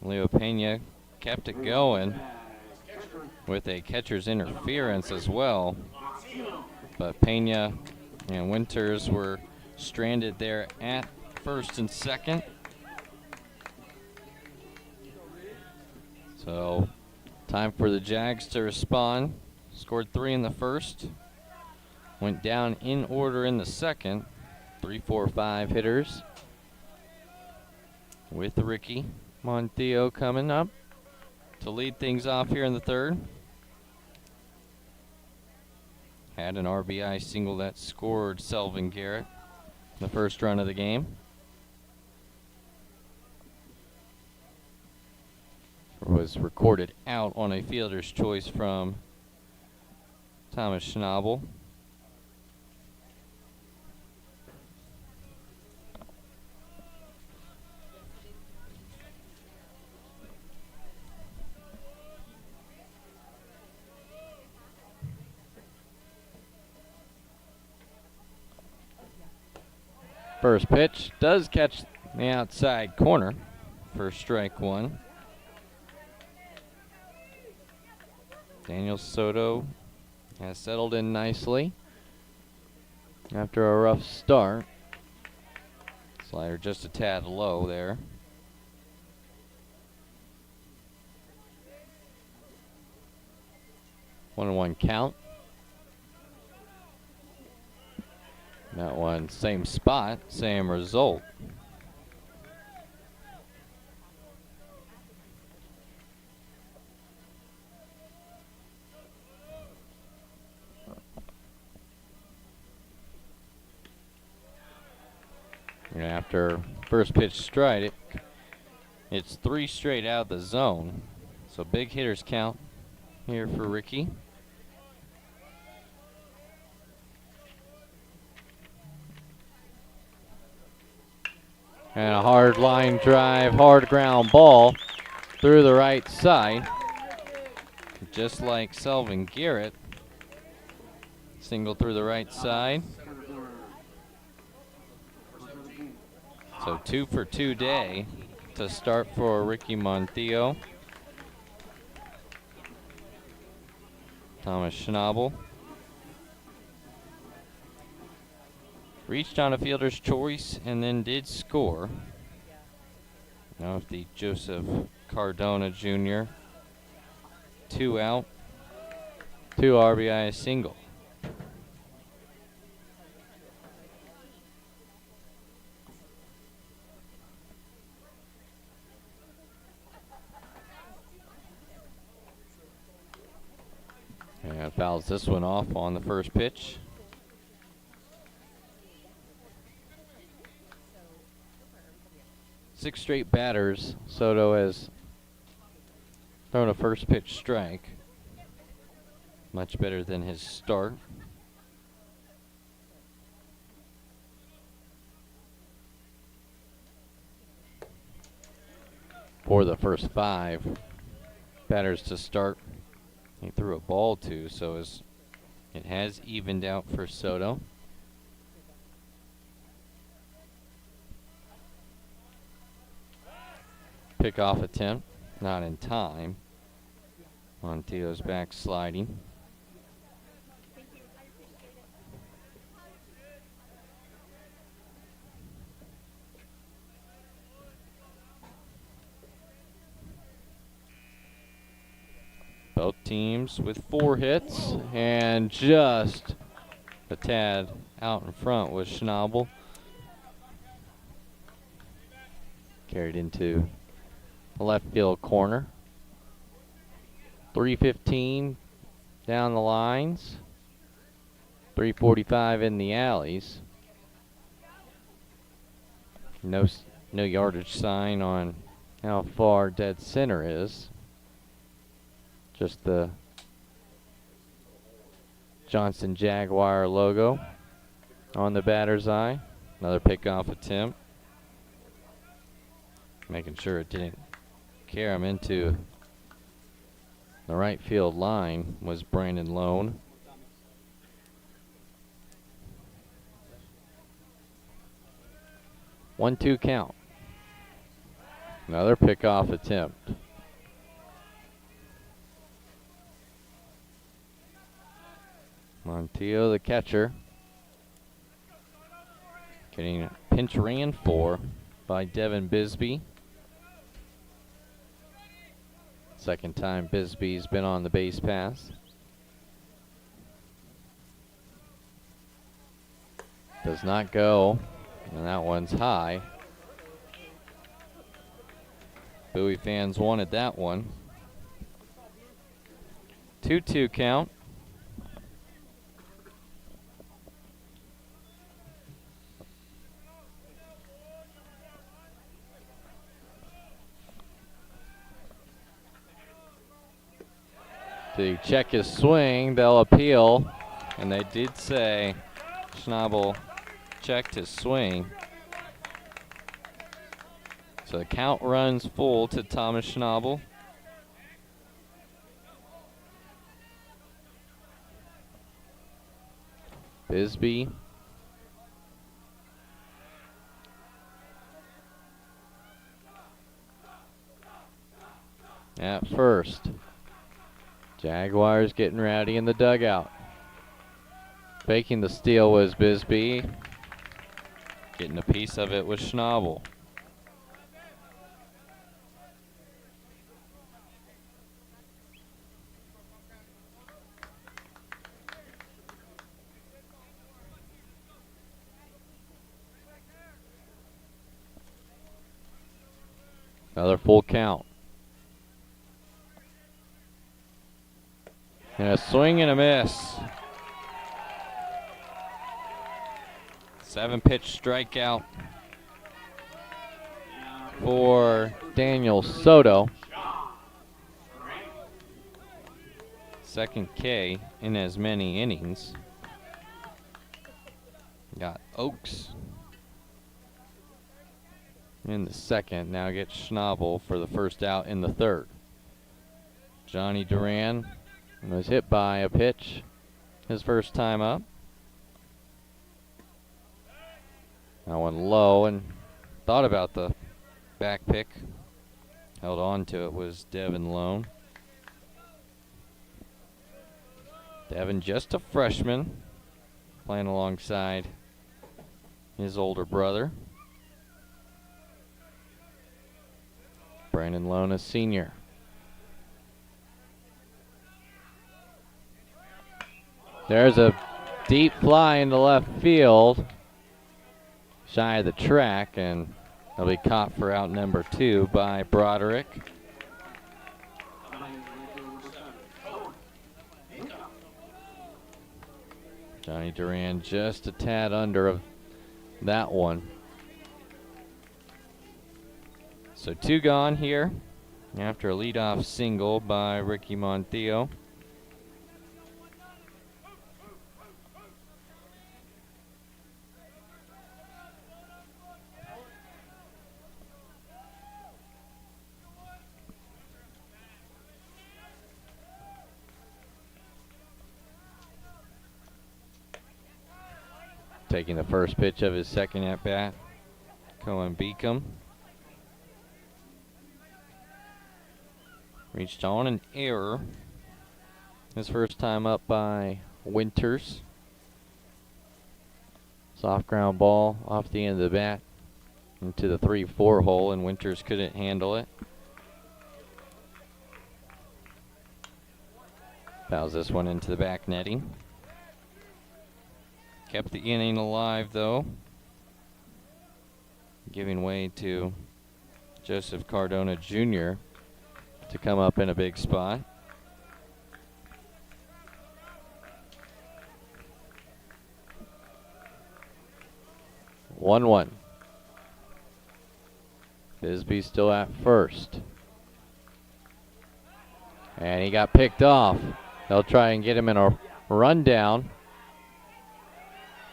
Leo Pena kept it going with a catcher's interference as well. But Pena and Winters were stranded there at first and second. So time for the Jags to respond. Scored 3 in the first. Went down in order in the second. 3, 4, 5 hitters. With Ricky Montheo coming up to lead things off here in the third. Had an RBI single that scored Selvin Garrett the first run of the game. Was recorded out on a fielder's choice from Thomas Schnabel. First pitch does catch the outside corner for strike one. Daniel Soto has settled in nicely after a rough start. Slider just a tad low there. 1-1 count. That one, same spot, same result. And after first pitch strike, it's 3 straight out of the zone. So big hitters count here for Ricky. And a hard line drive, hard ground ball through the right side. Just like Selvin Garrett. Single through the right side. So 2 for 2 day to start for Ricky Montillo. Thomas Schnabel reached on a fielder's choice and then did score. Now with the Joseph Cardona Jr. 2 out, 2 RBI single. And fouls this one off on the first pitch. Six straight batters Soto has thrown a first pitch strike. Much better than his start. For the first 5 batters to start, he threw a ball to, so it has evened out for Soto. Pickoff attempt, not in time. Montillo's back sliding. Both teams with 4 hits, and just a tad out in front was Schnabel. Carried into the left field corner. 3:15 down the lines. 3:45 in the alleys. No yardage sign on how far dead center is. Just the Johnson Jaguar logo on the batter's eye. Another pickoff attempt. Making sure it didn't carry him into the right field line was Brandon Lone. One-two count. Another pickoff attempt. Montillo, the catcher, getting a pinch ran for by Devin Bisbee. Second time Bisbee's been on the base pass. Does not go, and that one's high. Bowie fans wanted that one. 2-2 count. to check his swing. They'll appeal, and they did say Schnabel checked his swing. So the count runs full to Thomas Schnabel. Bisbee at first. Jaguars getting rowdy in the dugout. Faking the steal was Bisbee. Getting a piece of it was Schnabel. Another full count. And a swing and a miss. 7-pitch strikeout for Daniel Soto. Second K in as many innings. Got Oaks in the second. Now gets Schnabel for the first out in the third. Johnny Duran was hit by a pitch his first time up. That one low, and thought about the back pick. Held on to it was Devin Lone. Devin, just a freshman, playing alongside his older brother. Brandon Lone, a senior. There's a deep fly into left field, shy of the track, and it'll be caught for out number 2 by Broderick. Johnny Duran just a tad under of that one. So 2 gone here after a leadoff single by Ricky Montillo. Taking the first pitch of his second at-bat, Cohen Beacom. Reached on an error. His first time up by Winters. Soft ground ball off the end of the bat into the 3-4 hole, and Winters couldn't handle it. Fouls this one into the back netting. Kept the inning alive, though, giving way to Joseph Cardona Jr. to come up in a big spot. One. Bisbee still at first. And he got picked off. They'll try and get him in a rundown.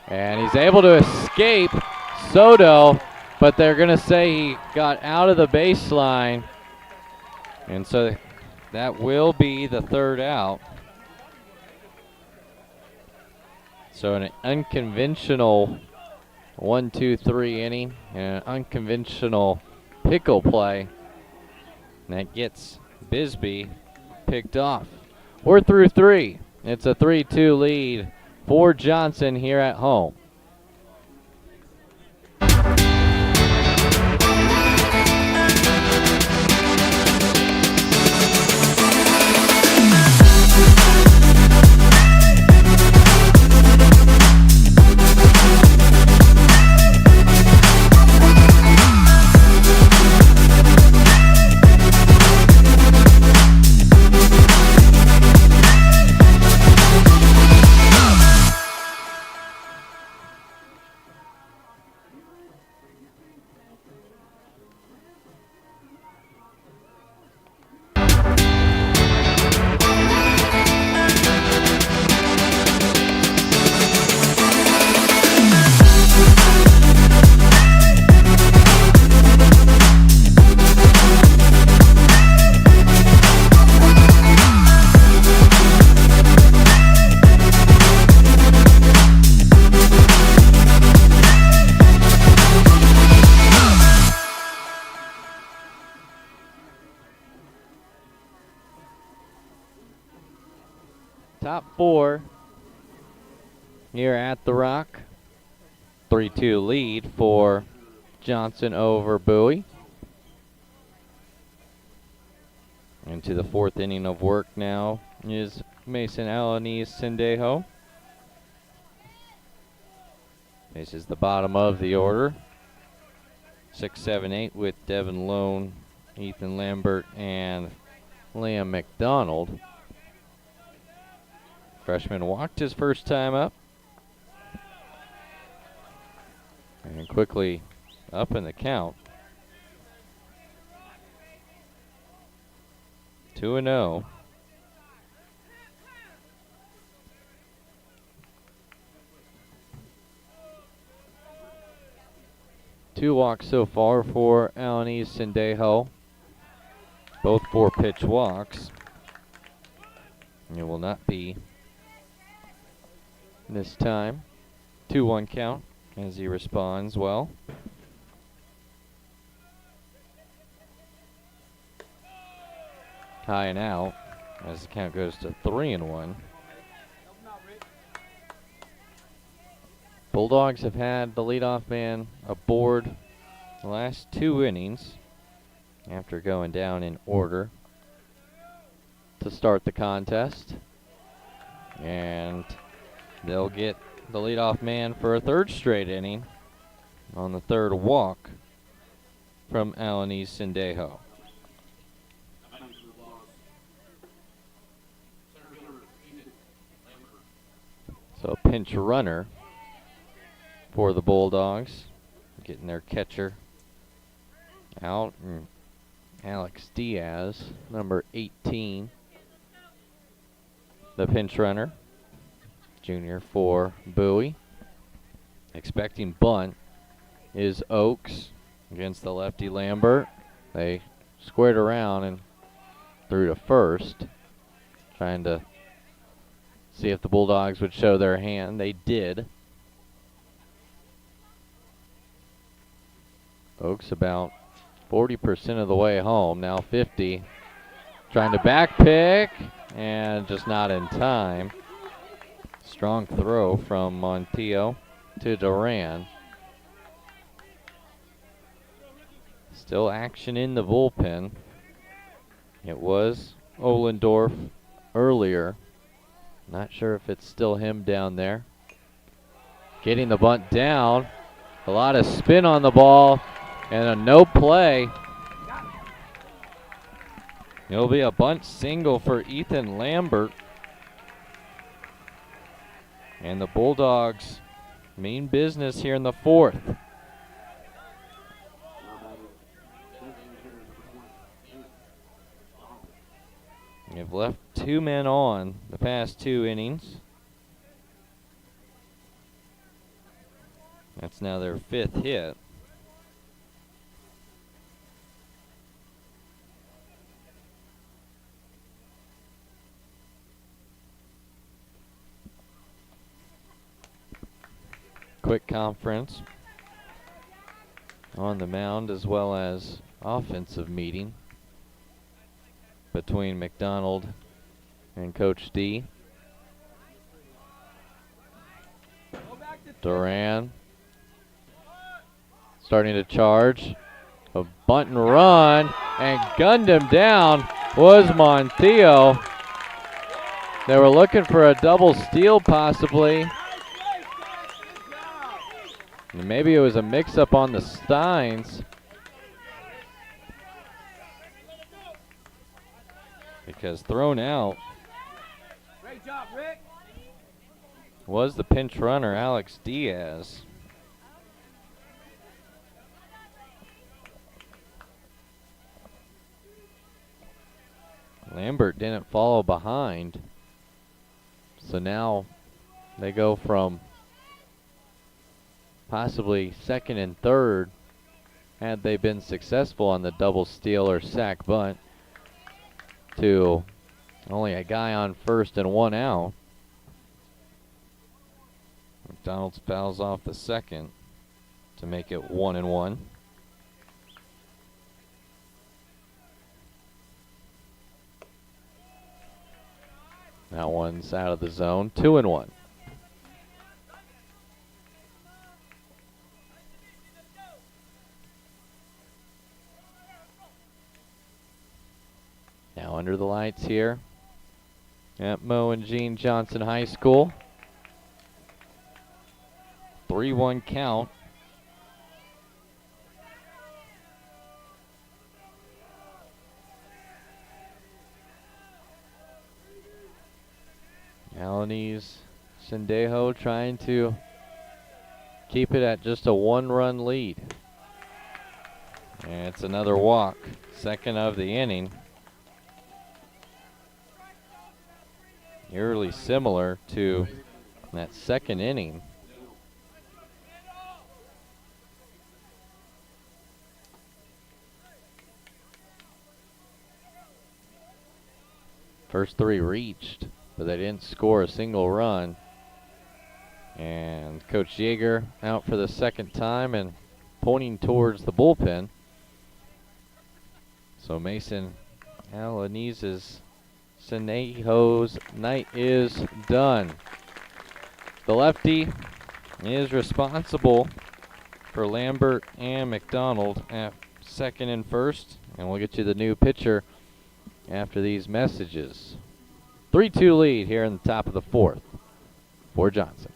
And he's able to escape Soto, but they're going to say he got out of the baseline. And so that will be the third out. So an unconventional 1-2-3 inning and an unconventional pickle play. And that gets Bisbee picked off. We're through 3. It's a 3-2 lead for Johnson here at home. top 4 here at the Rock. 3-2 lead for Johnson over Bowie. Into the 4th inning of work now is Mason Alanis Sendejo. This is the bottom of the order. 6, 7, 8 with Devin Lone, Ethan Lambert, and Liam McDonald. Freshman walked his first time up. And quickly up in the count. 2-0. Two walks so far for Alanis Sendejo. Both 4-pitch walks. It will not be this time. 2-1 count as he responds well. High and out as the count goes to 3-1. Bulldogs have had the leadoff man aboard the last 2 innings after going down in order to start the contest. And they'll get the leadoff man for a 3rd straight inning on the 3rd walk from Alanis Sendejo. So a pinch runner for the Bulldogs, getting their catcher out, and Alex Diaz, number 18, the pinch runner, junior for Bowie. Expecting bunt is Oaks against the lefty Lambert. They squared around and threw to first, trying to see if the Bulldogs would show their hand. They did. Oaks about 40% of the way home, now 50. Trying to back pick, and just not in time. Strong throw from Montillo to Duran. Still action in the bullpen. It was Ohlendorf earlier. Not sure if it's still him down there. Getting the bunt down. A lot of spin on the ball and a no play. It'll be a bunt single for Ethan Lambert. And the Bulldogs mean business here in the 4th. They've left 2 men on the past 2 innings. That's now their 5th hit. Quick conference on the mound as well as offensive meeting between McDonald and Coach D. Duran starting to charge. A bunt and run, and gunned him down was Montillo. They were looking for a double steal possibly. And maybe it was a mix-up on the Steins. Because thrown out was the pinch runner, Alex Diaz. Lambert didn't follow behind. So now they go from possibly 2nd and 3rd, had they been successful on the double steal or sack bunt, to only a guy on 1st and 1 out. McDonald fouls off the 2nd to make it 1-1. That one's out of the zone. 2-1. Now under the lights here at Mo and Gene Johnson High School. 3-1 count. Alanis Sendejo trying to keep it at just a 1-run lead. And it's another walk, second of the inning. Eerily similar to that second inning. First three reached, but they didn't score a single run. And Coach Yeager out for the second time and pointing towards the bullpen. So Mason Alanis's Sendejo's night is done. The lefty is responsible for Lambert and McDonald at second and first, and we'll get you the new pitcher after these messages. 3-2 lead here in the top of the fourth for Johnson.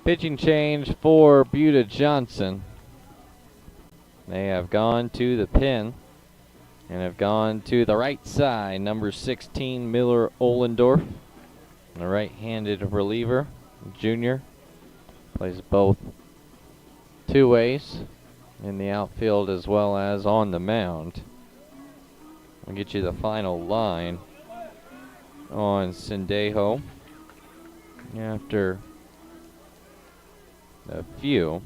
Pitching change for Buda Johnson. They have gone to the pin and have gone to the right side. Number 16, Miller Ohlendorf, the right-handed reliever, junior. Plays both two ways in the outfield as well as on the mound. I'll get you the final line on Sendejo after a few.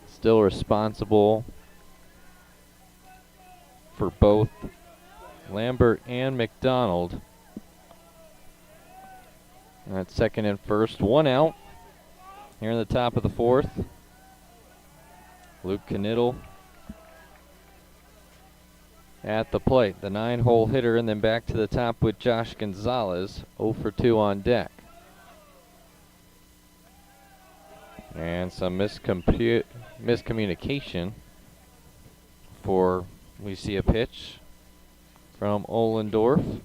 Still responsible for both Lambert and McDonald. At second and first, one out here in the top of the fourth. Luke Knittel at the plate, the 9-hole hitter, and then back to the top with Josh Gonzalez, 0 for 2 on deck. And some miscommunication for, we see a pitch from Ohlendorf.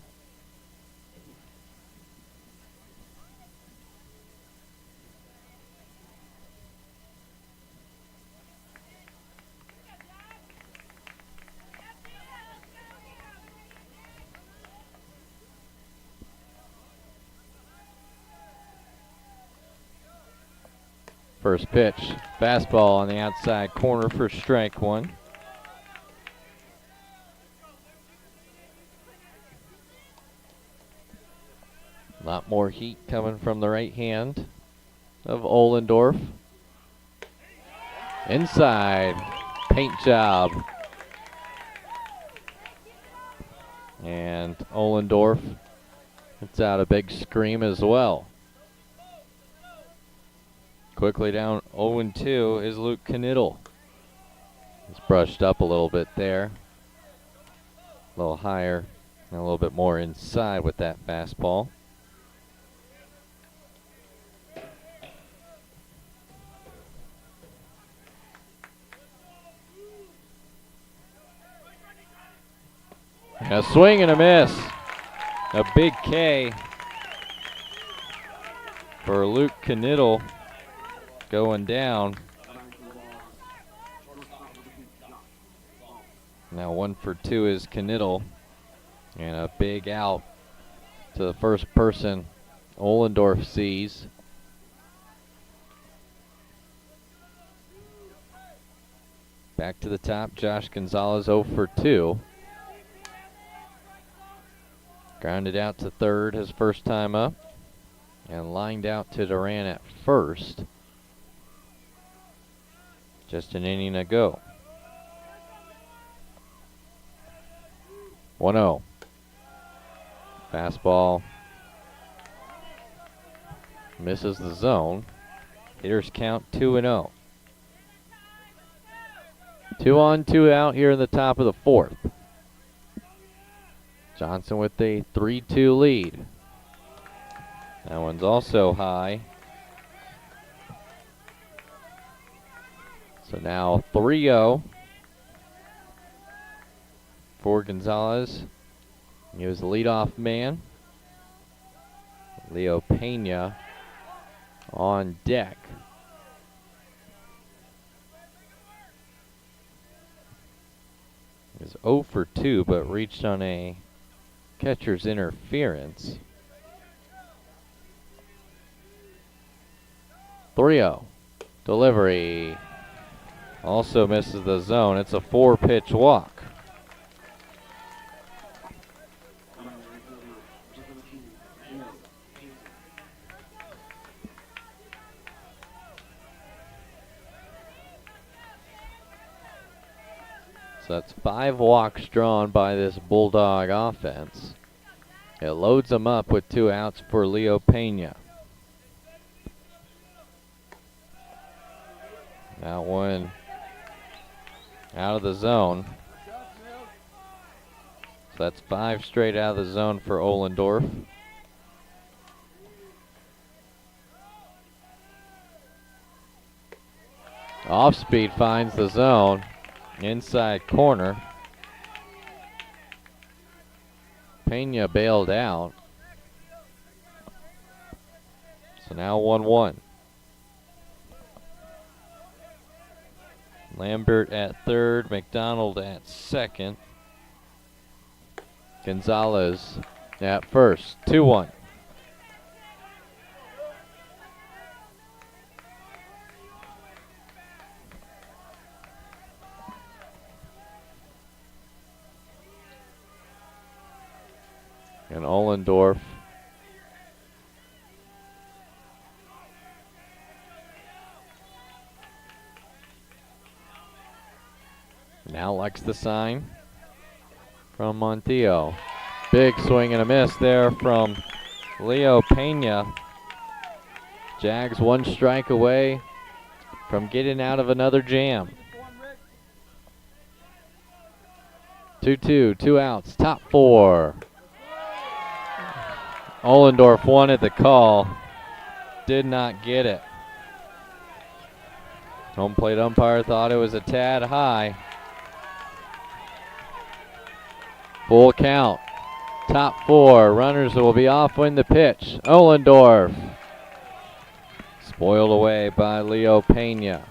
First pitch, fastball on the outside corner for strike one. A lot more heat coming from the right hand of Ohlendorf. Inside, paint job. And Ohlendorf gets out a big scream as well. Quickly down 0-2 is Luke Knittel. He's brushed up a little bit there. A little higher and a little bit more inside with that fastball. And a swing and a miss. A big K for Luke Knittel going down. Now 1 for 2 is Knittel. And a big out to the first person Ohlendorf sees. Back to the top, Josh Gonzalez 0 for 2. Grounded out to third his first time up. And lined out to Duran at first. Just an inning ago. 1-0. Fastball. Misses the zone. Hitters count 2-0. 2 on, 2 out here in the top of the fourth. Johnson with a 3-2 lead. That one's also high. So now 3-0 for Gonzalez. He was the leadoff man. Leo Pena on deck. He was 0 for 2, but reached on a catcher's interference. 3-0. Delivery. Also misses the zone. It's a 4-pitch walk. So that's 5 walks drawn by this Bulldog offense. It loads them up with 2 outs for Leo Pena. That one out of the zone. So that's 5 straight out of the zone for Ohlendorf. Off speed finds the zone. Inside corner. Pena bailed out. So now 1-1. Lambert at third, McDonald at second. Gonzalez at first. 2-1. And Ohlendorf now likes the sign from Montillo. Big swing and a miss there from Leo Pena. Jags 1 strike away from getting out of another jam. 2-2, 2 outs, top 4. Ohlendorf wanted the call, did not get it. Home plate umpire thought it was a tad high. Full count, top 4. Runners will be off when the pitch. Ohlendorf spoiled away by Leo Pena.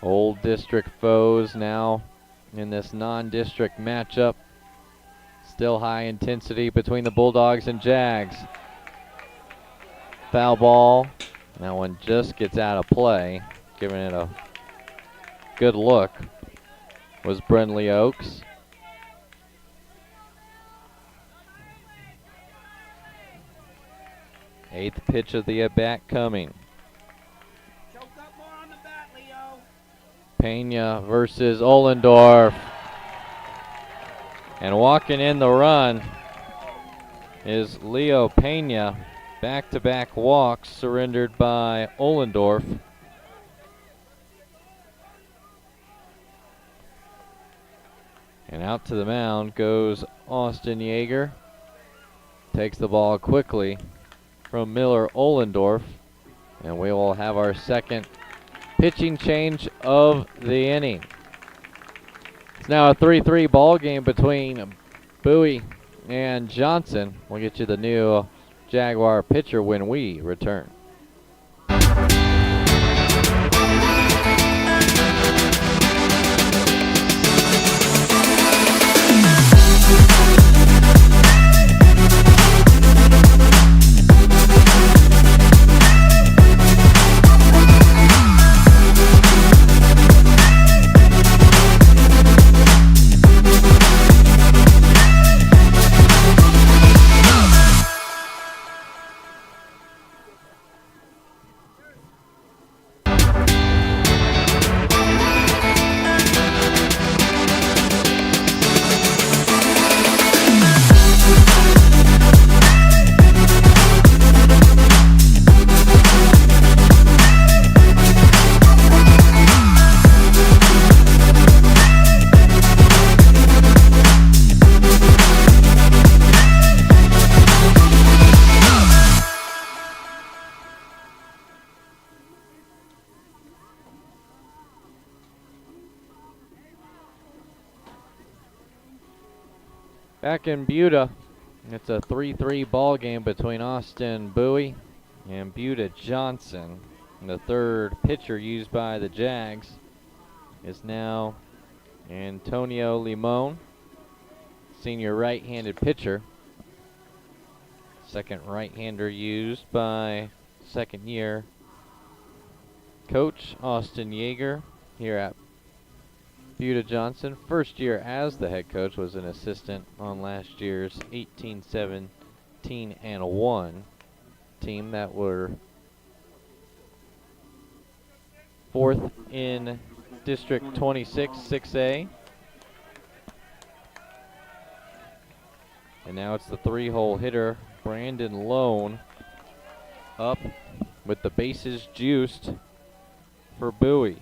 Old district foes now in this non-district matchup. Still high intensity between the Bulldogs and Jags. Foul ball. That one just gets out of play. Giving it a good look was Brentley Oaks. 8th pitch of the at-bat coming. Choke up more on the bat, Leo. Pena versus Ollendorf. And walking in the run is Leo Pena. Back-to-back walks surrendered by Ollendorf. And out to the mound goes Austin Yeager. Takes the ball quickly from Miller Ollendorf. And we will have our second pitching change of the inning. It's now a 3-3 ball game between Bowie and Johnson. We'll get you the new Jaguar pitcher when we return. Back in Buda, it's a 3-3 ball game between Austin Bowie and Buda Johnson. And the third pitcher used by the Jags is now Antonio Limon, senior right-handed pitcher. Second right-hander used by second-year coach Austin Yeager here at Buda Johnson. First year as the head coach, was an assistant on last year's 18-17-1 team that were fourth in District 26 6A. And now it's the 3-hole hitter Brandon Lone up with the bases juiced for Bowie.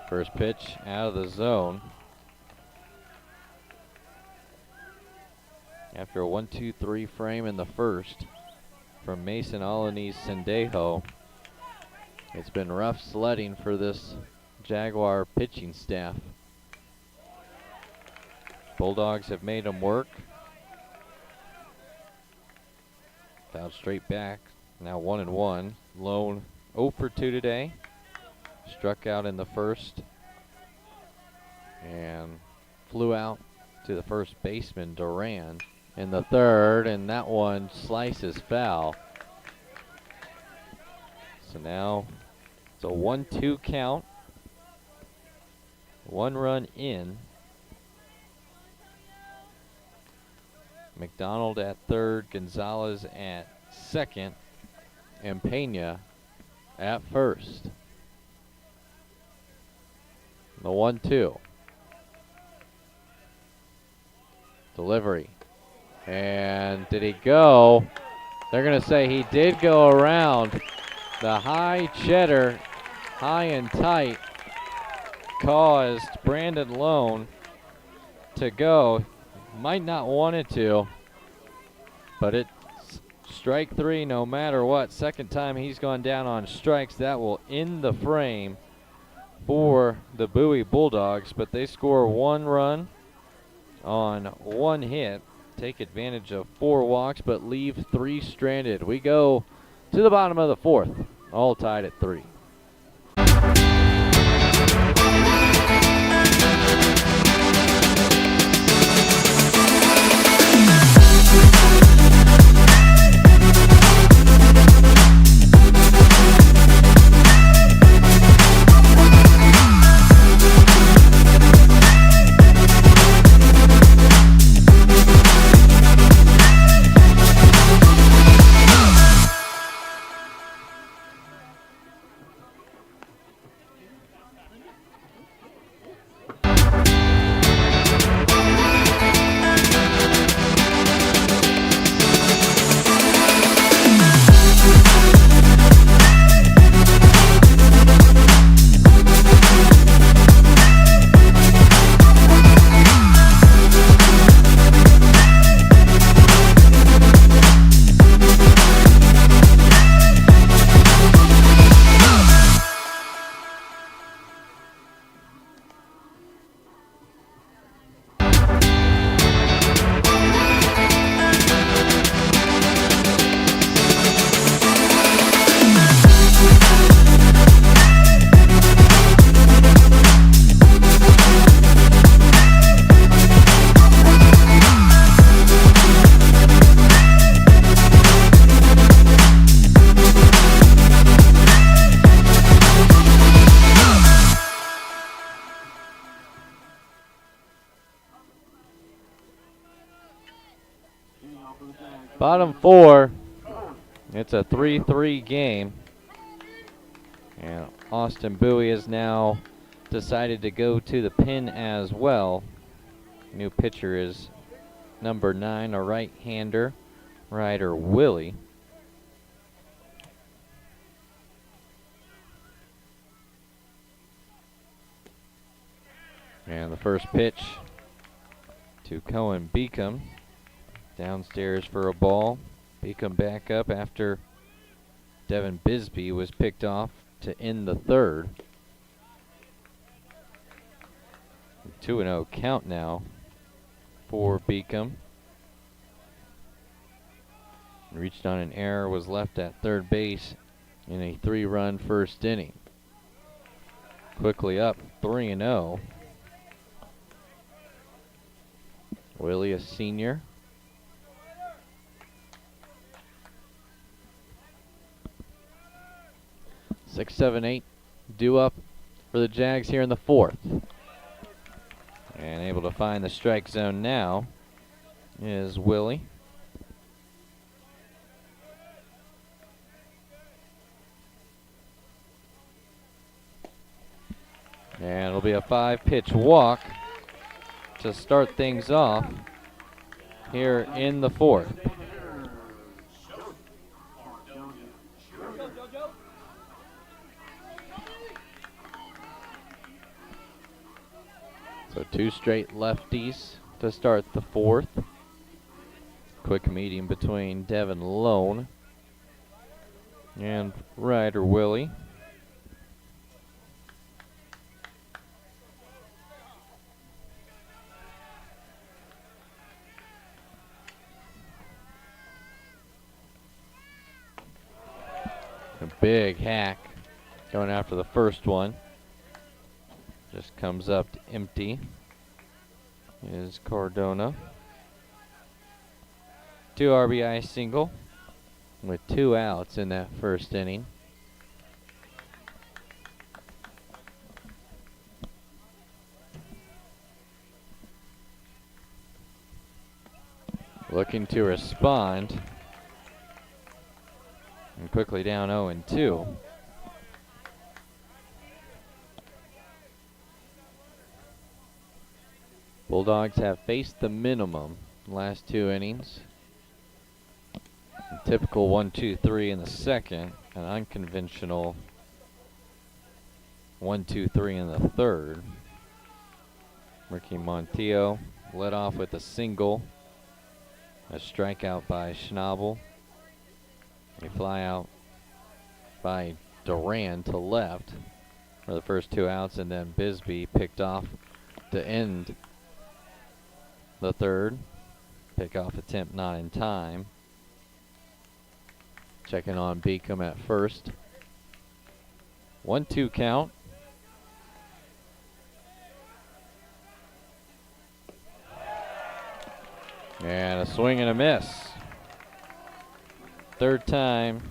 First pitch out of the zone. After a 1-2-3 frame in the first from Mason Alanis Sendejo, it's been rough sledding for this Jaguar pitching staff. Bulldogs have made them work. Fouled straight back. Now 1-1. Lone 0 for 2 today. Struck out in the first and flew out to the first baseman, Duran, in the third, and that one slices foul. So now it's a 1-2 count. 1 run in. McDonald at third, Gonzalez at second, and Pena at first. The 1-2. Delivery. And did he go? They're going to say he did go around. The high cheddar, high and tight, caused Brandon Lone to go. Might not want it to, but it's strike 3 no matter what. Second time he's gone down on strikes. That will end the frame for the Bowie Bulldogs, but they score 1 run on 1 hit, take advantage of 4 walks, but leave 3 stranded. We go to the bottom of the 4th, all tied at 3. Bottom 4. It's a 3-3 game. And Austin Bowie has now decided to go to the pin as well. New pitcher is number 9, a right-hander, Ryder Willie. And the first pitch to Cohen Beacom. Downstairs for a ball. Beacom back up after Devin Bisbee was picked off to end the third. 2-0 count now for Beacom. Reached on an error, was left at third base in a 3-run first inning. Quickly up 3-0. Willie, a senior. Six, 7, 8 due up for the Jags here in the fourth. And able to find the strike zone now is Willie. And it'll be a 5-pitch walk to start things off here in the fourth. So 2 straight lefties to start the fourth. Quick meeting between Devin Lone and Ryder Willie. A big hack going after the first one. Just comes up empty is Cardona. 2 RBI single with 2 outs in that first inning. Looking to respond. And quickly down 0-2. Bulldogs have faced the minimum last 2 innings. A typical 1-2-3 in the second, an unconventional 1-2-3 in the third. Ricky Montillo led off with a single, a strikeout by Schnabel, a fly out by Duran to left for the first 2 outs, and then Bisbee picked off to end the third. Pickoff attempt not in time. Checking on Beacom at first. 1-2 count. And a swing and a miss. Third time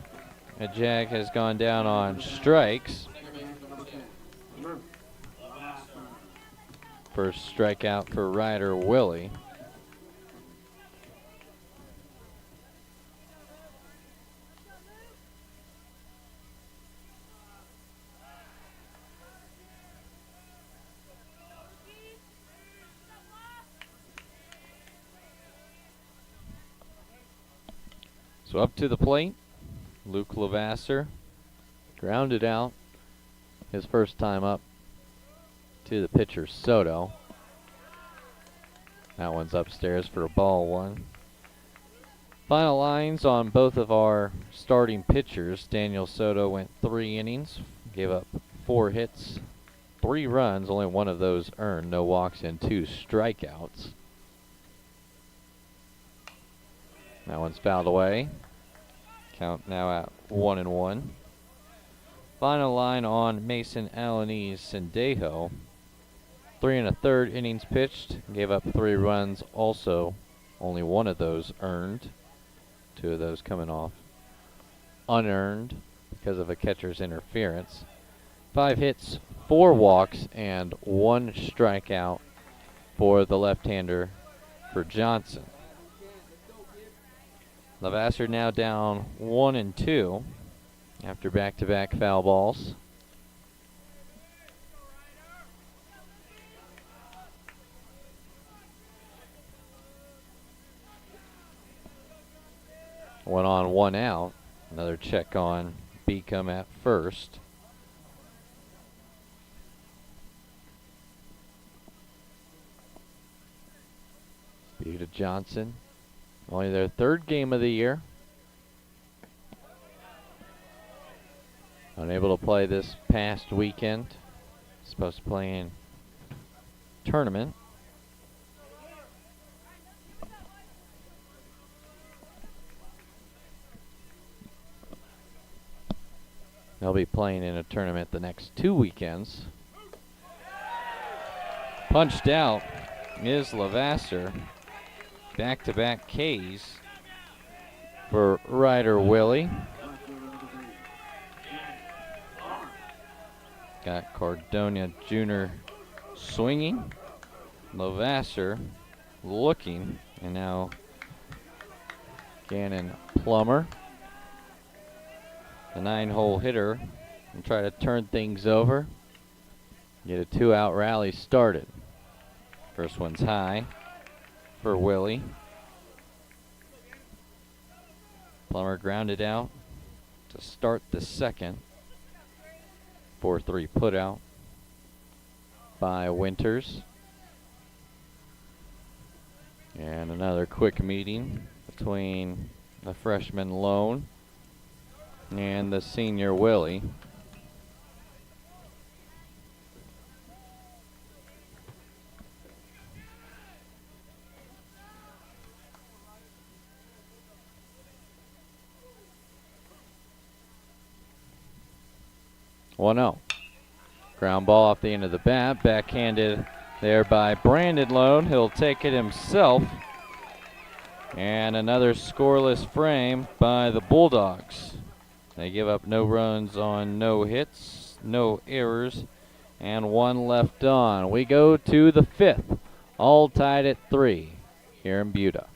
a Jag has gone down on strikes. First strikeout for Ryder Willie. So up to the plate, Luke Levasseur grounded out his first time up to the pitcher Soto. That one's upstairs for a ball 1. Final lines on both of our starting pitchers. Daniel Soto went 3 innings, gave up 4 hits, 3 runs, only 1 of those earned, no walks and 2 strikeouts. That one's fouled away. Count now at 1-1. Final line on Mason Alanis Sendejo. 3 1/3 innings pitched, gave up 3 runs, also only 1 of those earned. 2 of those coming off unearned because of a catcher's interference. 5 hits, 4 walks, and 1 strikeout for the left-hander for Johnson. Lavasser now down 1-2 after back-to-back foul balls. One on, one out. Another check on Beacom at first. Speed of Johnson. Only their third game of the year. Unable to play this past weekend. Supposed to play in tournament. They'll be playing in a tournament the next 2 weekends. Punched out is Lavasser. Back-to-back Ks for Ryder Willie. Got Cardona Jr. swinging. Lavasser looking. And now Gannon Plummer, the 9-hole hitter, and try to turn things over. Get a 2-out rally started. First one's high for Willie. Plummer grounded out to start the second. 4-3 put out by Winters. And another quick meeting between the freshman Lone and the senior Willie. One 0. Ground ball off the end of the bat, backhanded there by Brandon Lone. He'll take it himself. And another scoreless frame by the Bulldogs. They give up no runs on no hits, no errors, and 1 left on. We go to the 5th, all tied at 3 here in Buda.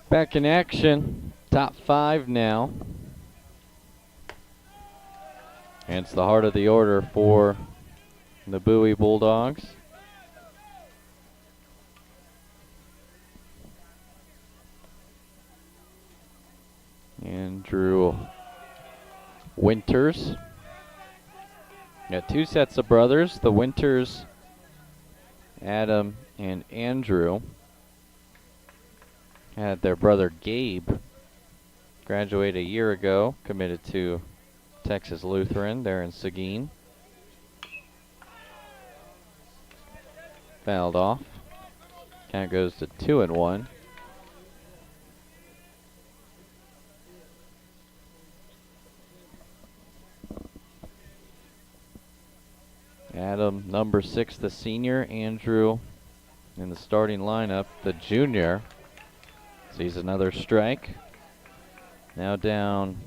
Back in action, top 5 now. And it's the heart of the order for the Bowie Bulldogs. Andrew Winters. Got 2 sets of brothers, the Winters, Adam and Andrew. Had their brother Gabe graduate a year ago, committed to Texas Lutheran there in Seguin. Fouled off. Count goes to 2-1. him number 6, the senior, Andrew, in the starting lineup, the junior. Sees another strike. Now down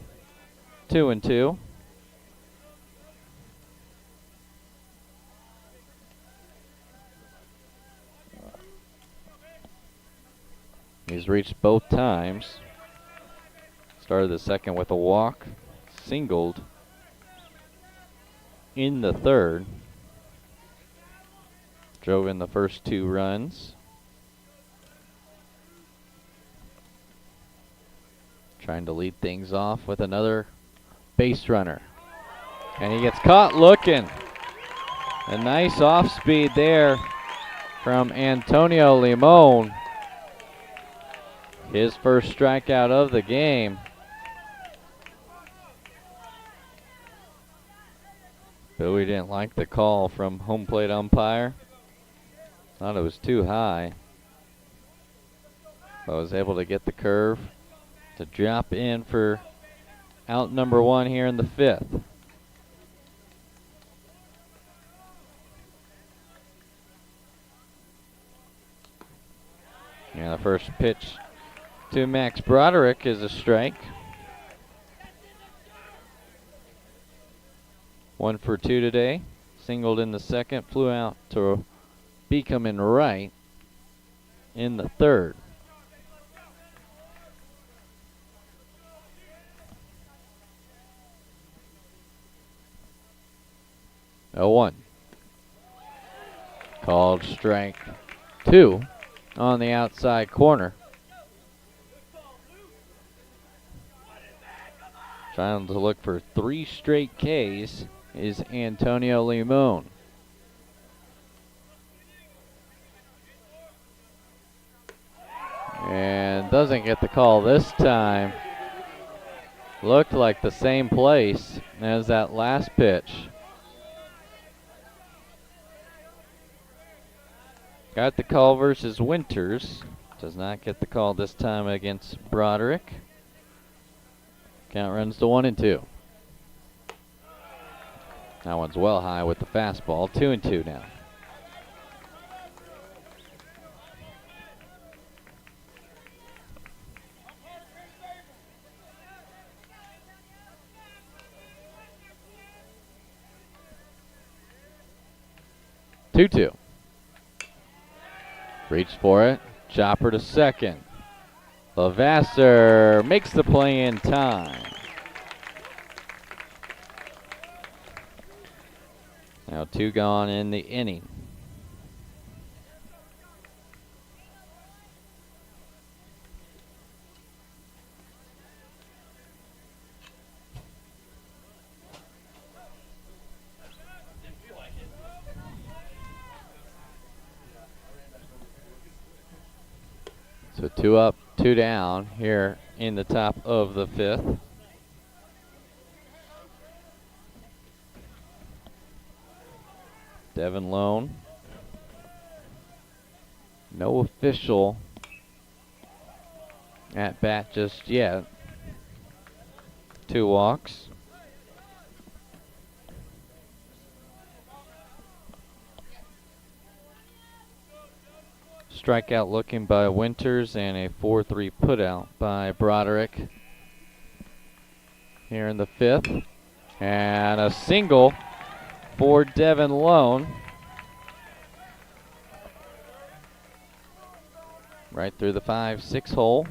2-2. He's reached both times. Started the second with a walk, singled in the third. Drove in the first 2 runs. Trying to lead things off with another base runner. And he gets caught looking. A nice off speed there from Antonio Limon. His first strikeout of the game. Bowie didn't like the call from home plate umpire. Thought it was too high. But was able to get the curve to drop in for out number 1 here in the 5th. And the first pitch to Max Broderick is a strike. 1 for 2 today. Singled in the second, flew out to Beacom in right in the third. Oh, 1. Called strike 2 on the outside corner. Trying to look for 3 straight Ks is Antonio Limon. And doesn't get the call this time. Looked like the same place as that last pitch. Got the call versus Winters. Does not get the call this time against Broderick. Count runs to 1-2. That one's well high with the fastball. 2-2 now. Two-two. Reach for it. Chopper to second. Lavasser makes the play in time. Now 2 gone in the inning. So 2 up, 2 down here in the top of the 5th. Devin Lone. No official at bat just yet. 2 walks. Strikeout looking by Winters and a 4-3 putout by Broderick here in the 5th. And a single for Devin Lone. Right through the 5-6 hole.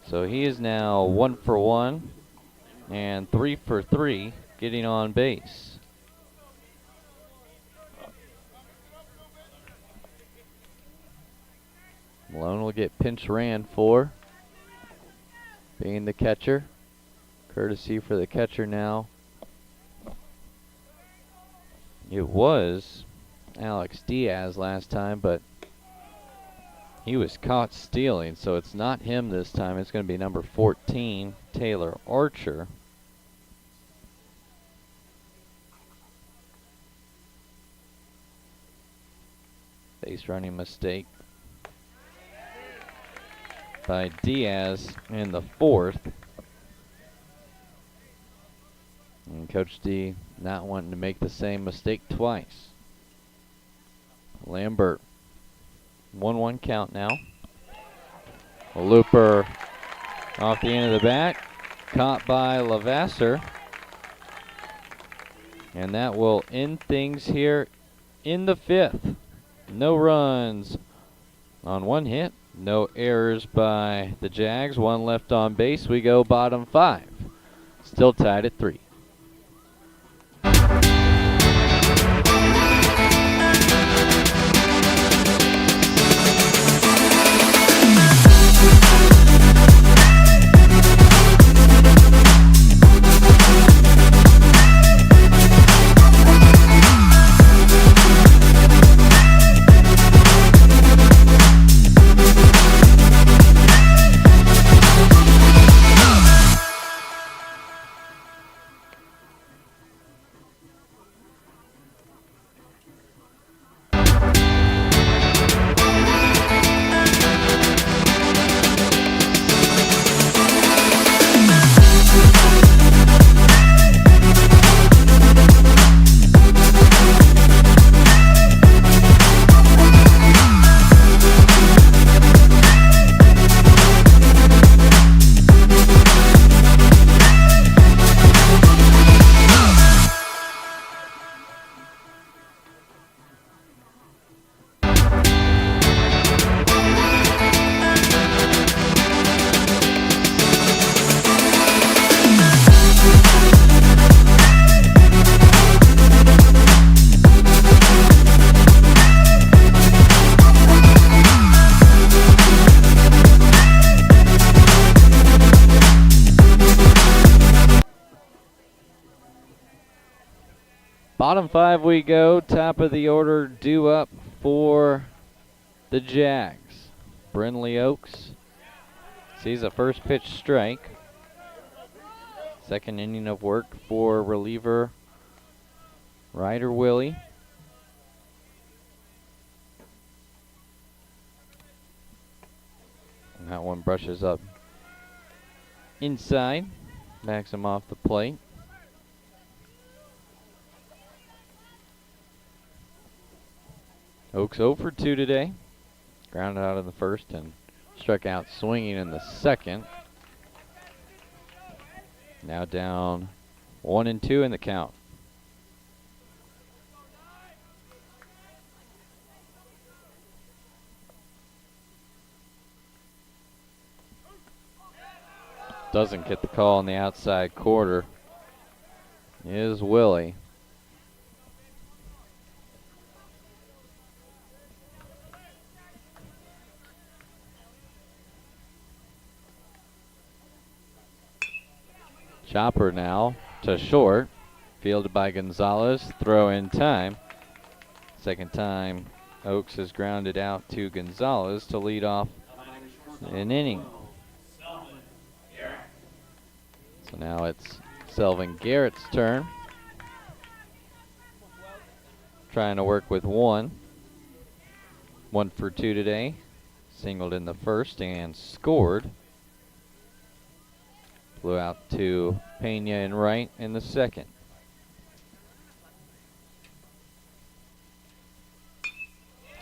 So he is now 1 for 1 and 3 for 3 getting on base. Malone will get pinch ran for being the catcher. Courtesy for the catcher now. It was Alex Diaz last time, but he was caught stealing, so it's not him this time. It's going to be number 14, Taylor Archer. Base running mistake by Diaz in the 4th. And Coach D not wanting to make the same mistake twice. Lambert. 1-1 count now. A looper off the end of the bat. Caught by Lavasser. And that will end things here in the 5th. No runs on 1 hit. No errors by the Jags. 1 left on base. We go bottom 5. Still tied at 3. Bottom 5 we go. Top of the order due up for the Jags. Brindley Oaks sees a first pitch strike. Second inning of work for reliever Ryder Willie. And that one brushes up inside. Backs him off the plate. Oaks 0 for 2 today. Grounded out in the first and struck out swinging in the second. Now down 1-2 in the count. Doesn't get the call on the outside quarter. Is Willie. Chopper now to short. Fielded by Gonzalez. Throw in time. Second time Oaks has grounded out to Gonzalez to lead off an inning. So now it's Selvin Garrett's turn. Trying to work with 1. 1 for 2 today. Singled in the first and scored. Blew out to Pena in right in the second.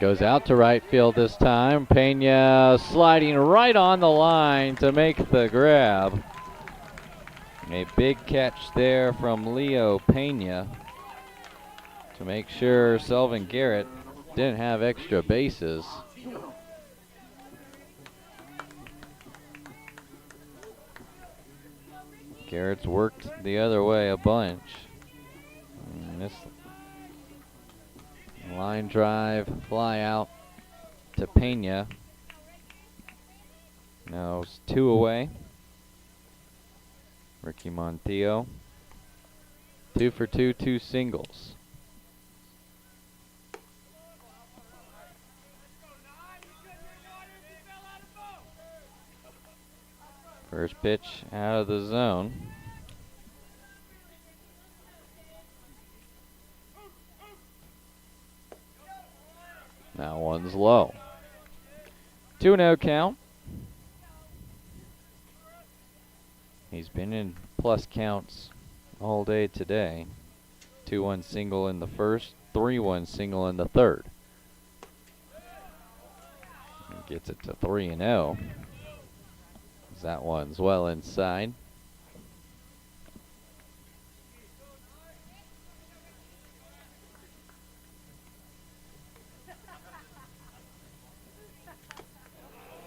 Goes out to right field this time. Pena sliding right on the line to make the grab. A big catch there from Leo Pena to make sure Selvin Garrett didn't have extra bases. Garrett's worked the other way a bunch. And this line drive, fly out to Pena. Now it's 2 away. Ricky Montillo. 2 for 2, 2 singles. First pitch out of the zone. Now one's low. 2-0 count. He's been in plus counts all day today. 2-1 single in the first, 3-1 single in the third. Gets it to 3-0. That one's well inside.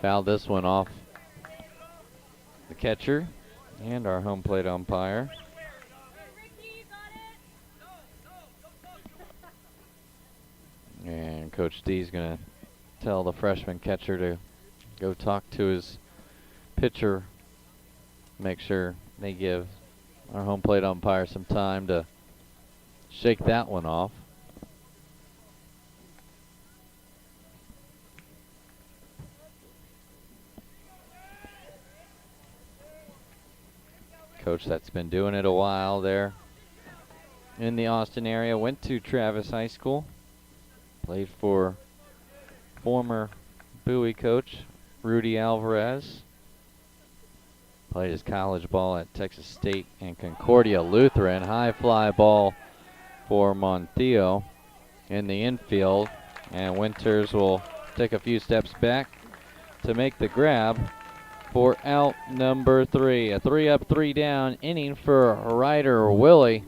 Fouled this one off the catcher and our home plate umpire. And Coach D is going to tell the freshman catcher to go talk to his pitcher, make sure they give our home plate umpire some time to shake that one off. Coach that's been doing it a while there in the Austin area, went to Travis High School, played for former Bowie coach Rudy Alvarez, played his college ball at Texas State and Concordia Lutheran. High fly ball for Montillo in the infield, and Winters will take a few steps back to make the grab for out number 3. A 3-up, 3-down inning for Ryder Willie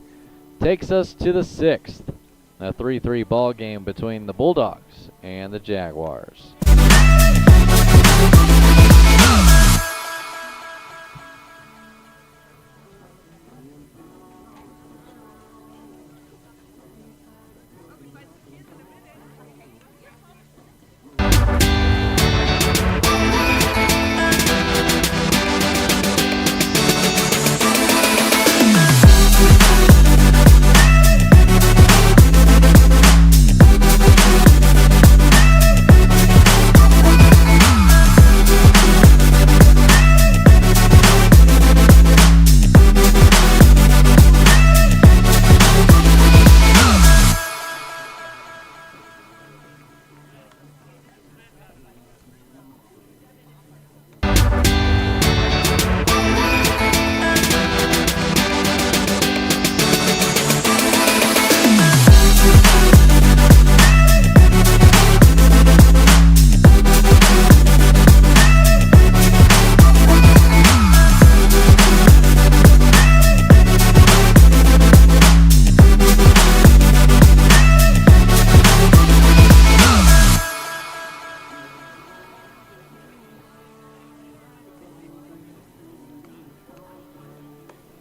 takes us to the 6th. A 3-3 ball game between the Bulldogs and the Jaguars.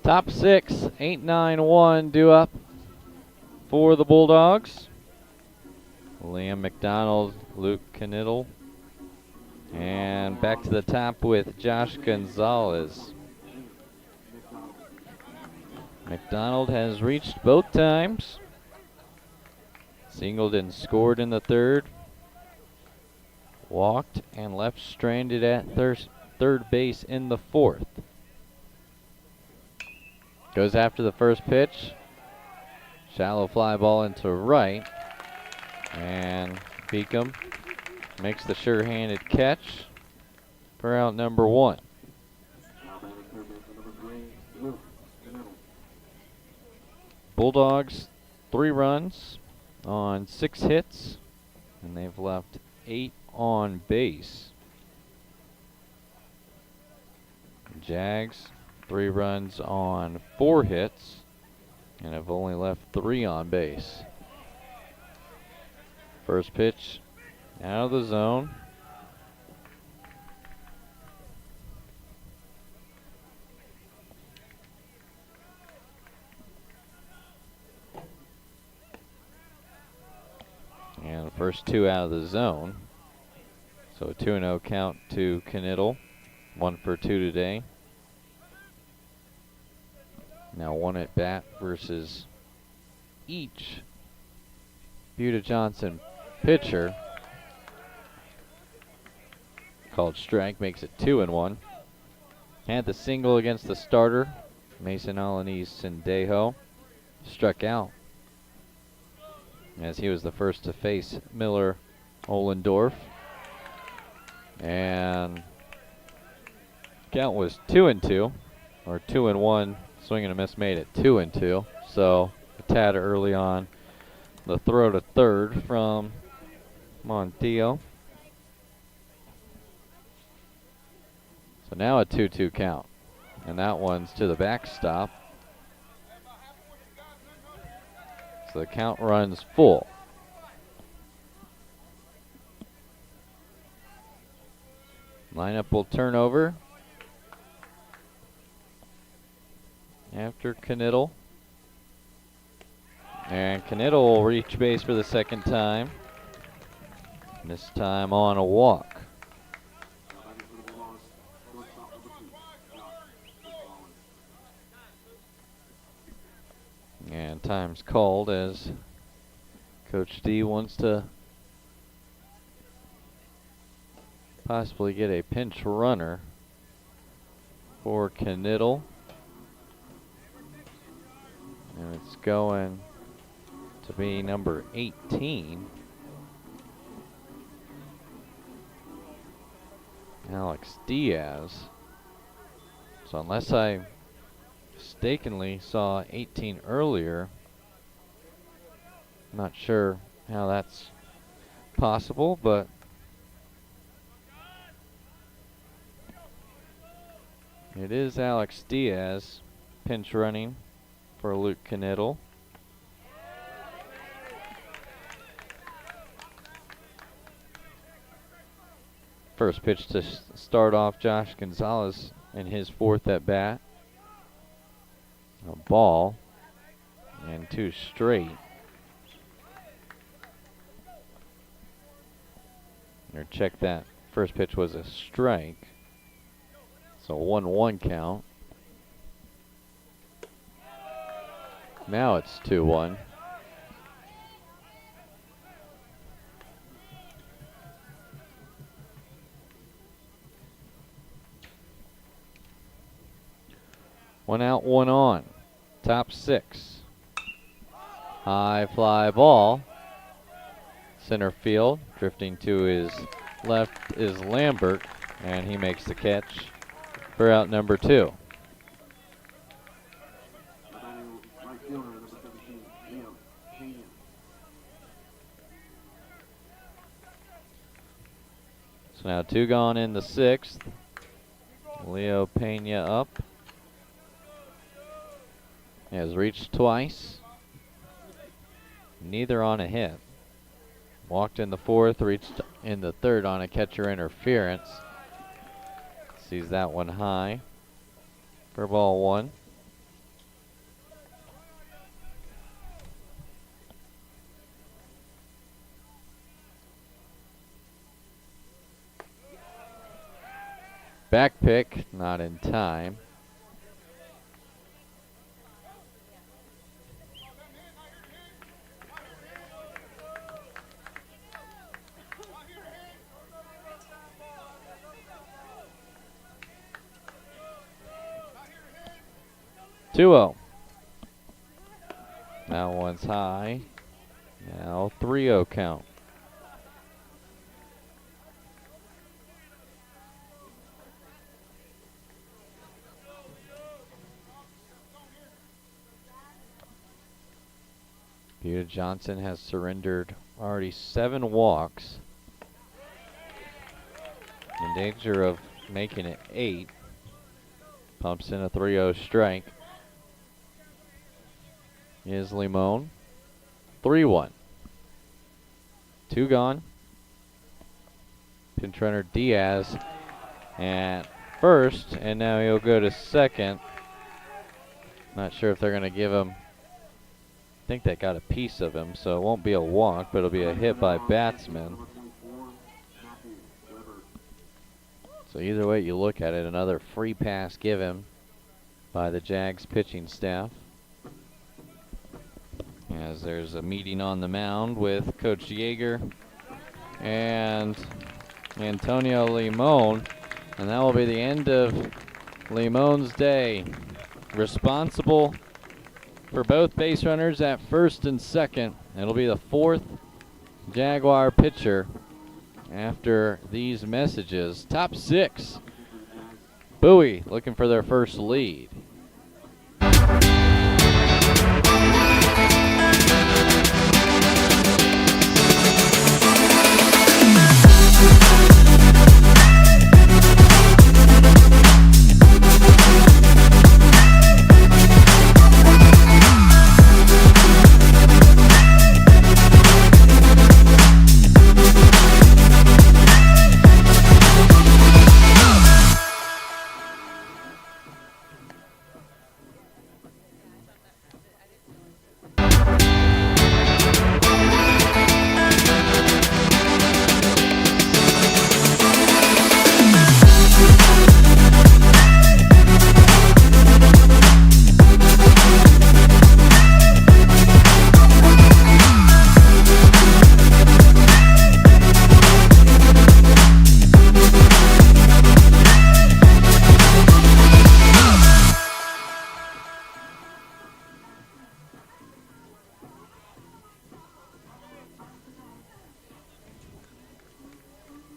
Top 6, 8-9-1 due up for the Bulldogs. Liam McDonald, Luke Knittel, and back to the top with Josh Gonzalez. McDonald has reached both times. Singled and scored in the 3rd. Walked and left stranded at third base in the 4th. Goes after the first pitch. Shallow fly ball into right. And Beacom makes the sure-handed catch for out number 1. Bulldogs 3 runs on 6 hits, and they've left 8 on base. Jags 3 runs on 4 hits and have only left 3 on base. First pitch out of the zone. And the first 2 out of the zone. So a 2-0 count to Knittel. 1 for 2 today. Now 1 at bat versus each Buda Johnson pitcher. Called strike, makes it 2-1. Had the single against the starter, Mason Alanis Sendejo. Struck out as he was the first to face Miller Ohlendorf. And count was 2-2, or 2-1. Swing and a miss made it 2-2. So a tad early on the throw to third from Montillo. So now a 2-2 count. And that one's to the backstop. So the count runs full. Lineup will turn over after Knittel. And Knittel will reach base for the second time. This time on a walk. And time's called as Coach D wants to possibly get a pinch runner for Knittel. And it's going to be number 18, Alex Diaz. So unless I mistakenly saw 18 earlier, I'm not sure how that's possible, but it is Alex Diaz pinch running for Luke Knittel. First pitch to start off Josh Gonzalez in his fourth at bat. A ball and 2 straight. Or check that. First pitch was a strike. So 1-1 count. Now it's 2-1. One out, one on. Top 6. High fly ball. Center field. Drifting to his left is Lambert, and he makes the catch for out number 2. So now 2 gone in the 6th. Leo Pena up. He has reached twice. Neither on a hit. Walked in the 4th, reached in the 3rd on a catcher interference. Sees that one high for ball 1. Back pick, not in time. Two-0. Now one's high. Now 3-0 count. Buda Johnson has surrendered already 7 walks. In danger of making it 8. Pumps in a 3-0 strike. Is Limon. 3-1. 2 gone. Pinch runner Diaz at first, and now he'll go to second. Not sure if they're going to give him. I think they got a piece of him, so it won't be a walk, but it'll be a hit by batsman. So either way you look at it, another free pass given by the Jags pitching staff. As there's a meeting on the mound with Coach Yeager and Antonio Limon, and that will be the end of Limon's day. Responsible for both base runners at first and second. It'll be the 4th Jaguar pitcher after these messages. Top 6. Bowie looking for their first lead.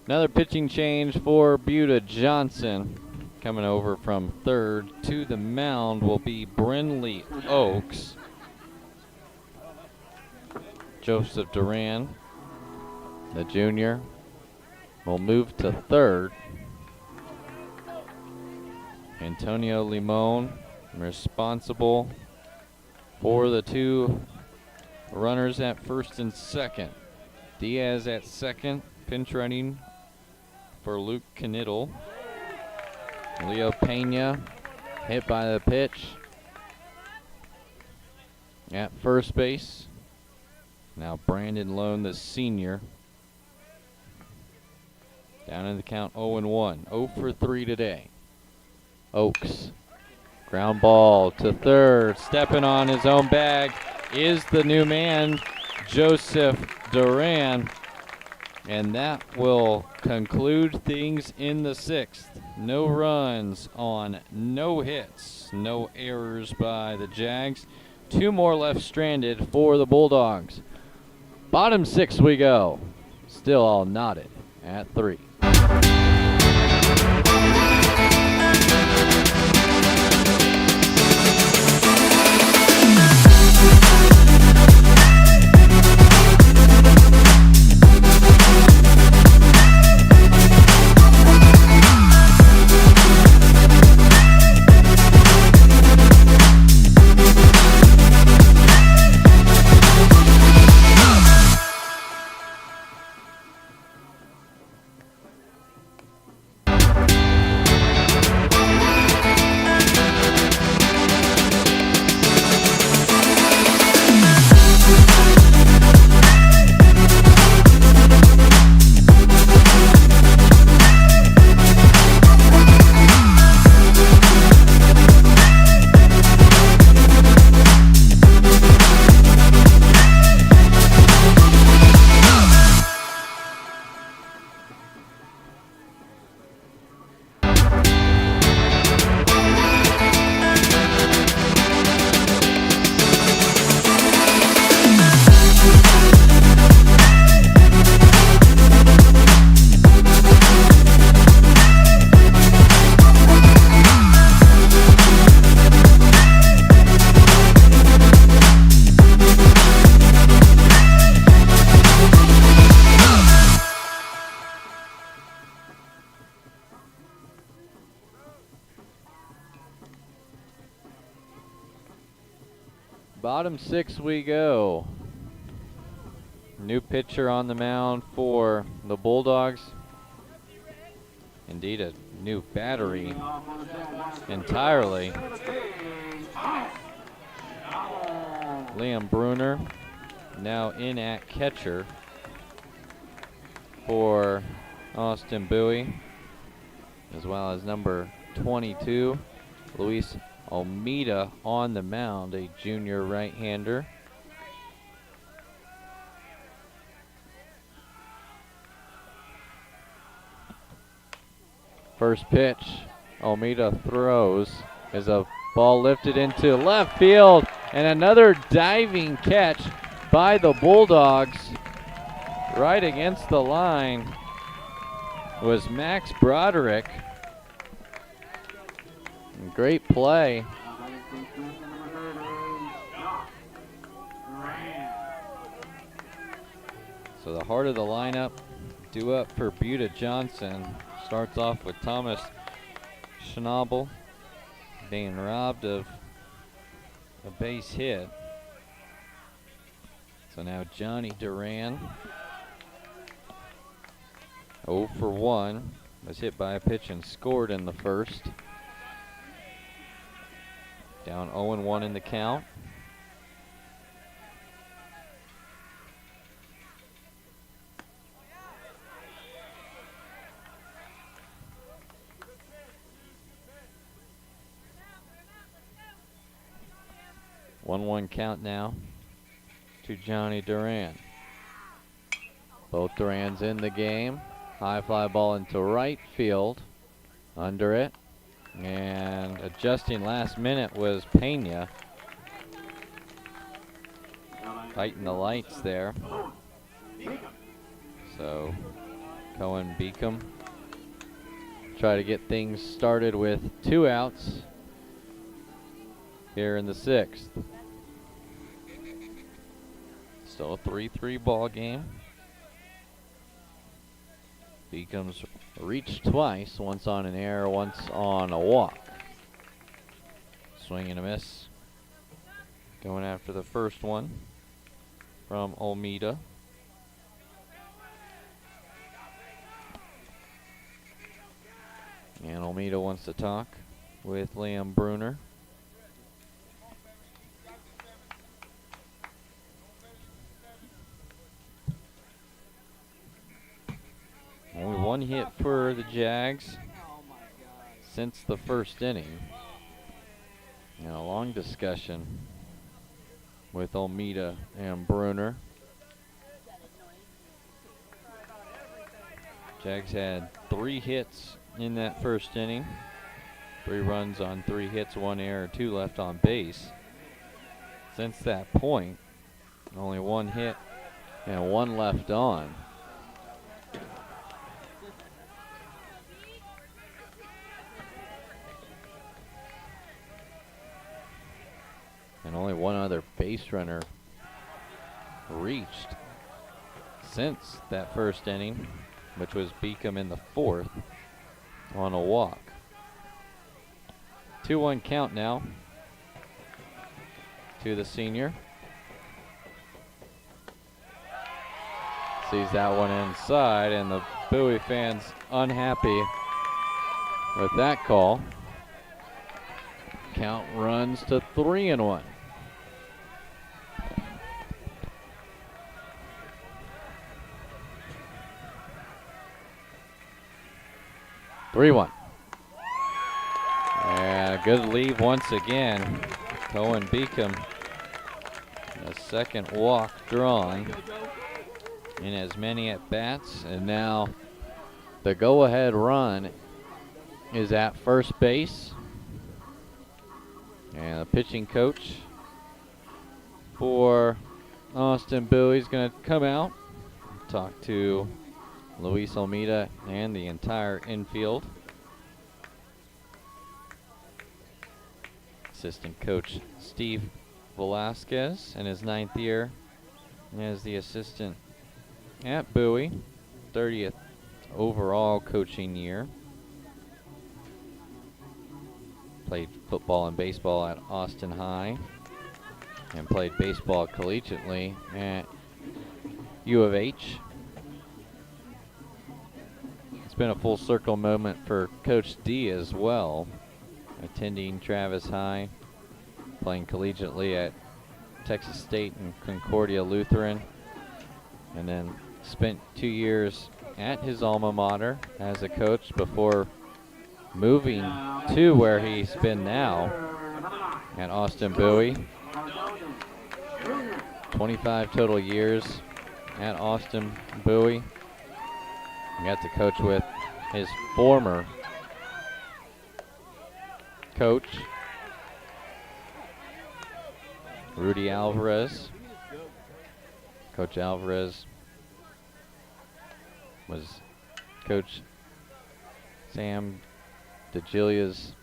Another pitching change for Buda Johnson. Coming over from third to the mound will be Brinley Oaks. Joseph Duran, the junior, will move to third. Antonio Limon responsible for the two runners at first and second. Diaz at second, pinch running for Luke Knittel. Leo Pena hit by the pitch at first base. Now Brandon Lone, the senior, down in the count 0-1. 0 for 3 today. Oaks, ground ball to third. Stepping on his own bag is the new man, Joseph Duran. And that will conclude things in the 6th. No runs on no hits, no errors by the Jags. 2 more left stranded for the Bulldogs. Bottom 6 we go. Still all knotted at 3. Bottom 6 we go. New pitcher on the mound for the Bulldogs. Indeed, a new battery entirely. Liam Bruner now in at catcher for Austin Bowie, as well as number 22, Luis Almeida on the mound, a junior right-hander. First pitch, Almeida throws as a ball lifted into left field, and another diving catch by the Bulldogs right against the line was Max Broderick. Great play. So the heart of the lineup due up for Buda Johnson. Starts off with Thomas Schnabel being robbed of a base hit. So now Johnny Duran, 0 for 1, was hit by a pitch and scored in the first. Down 0-1 in the count. One count now to Johnny Duran. Both Durans in the game. High fly ball into right field. Under it. And adjusting last minute was Pena. Fighting the lights there. So Cohen Beacom try to get things started with 2 outs here in the 6th. Still a 3-3 ball game. Beacom's reached twice, once on an error, once on a walk. Swing and a miss. Going after the first one from Olmeda. And Olmeda wants to talk with Liam Bruner. Only 1 hit for the Jags since the first inning. And a long discussion with Olmeda and Bruner. Jags had 3 hits in that first inning. 3 runs on 3 hits, 1 error, 2 left on base. Since that point, only 1 hit and 1 left on. And only 1 other base runner reached since that first inning, which was Beacom in the 4th on a walk. 2-1 count now to the senior. Sees that one inside, and the Bowie fans unhappy with that call. Count runs to 3-1. 3-1. And a good leave once again. Cohen Beacom, a second walk drawn in as many at bats, and now the go-ahead run is at first base. And the pitching coach for Austin Bowie is going to come out, talk to Luis Olmeda and the entire infield. Assistant coach Steve Velasquez in his 9th year as the assistant at Bowie, 30th overall coaching year. Played football and baseball at Austin High and played baseball collegiately at U of H. It's been a full circle moment for Coach D as well, attending Travis High, playing collegiately at Texas State and Concordia Lutheran, and then spent 2 years at his alma mater as a coach before moving to where he's been now at Austin Bowie. 25 total years at Austin Bowie. He got to coach with his former coach, Rudy Alvarez. Coach Alvarez was Coach Sam DeGilia's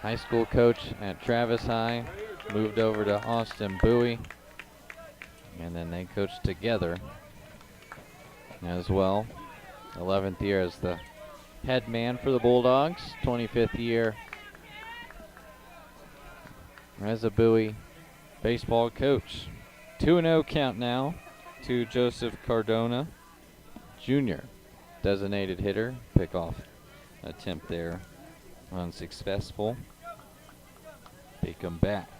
high school coach at Travis High, moved over to Austin Bowie, and then they coached together as well. 11th year as the head man for the Bulldogs, 25th year as a Bowie baseball coach. 2-0 count now to Joseph Cardona Jr., designated hitter. Pickoff attempt there unsuccessful. Beacom back.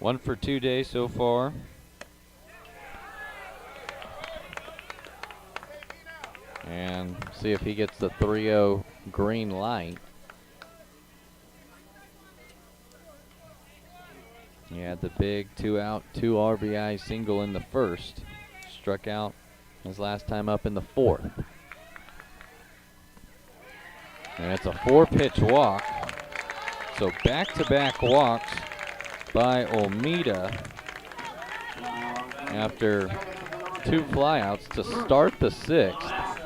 1 for 2 days so far. And see if he gets the 3-0 green light. He had the big 2-out, 2 RBI single in the first. Struck out his last time up in the 4th. And it's a 4-pitch walk. So back-to-back walks by Olmeda after 2 flyouts to start the 6th.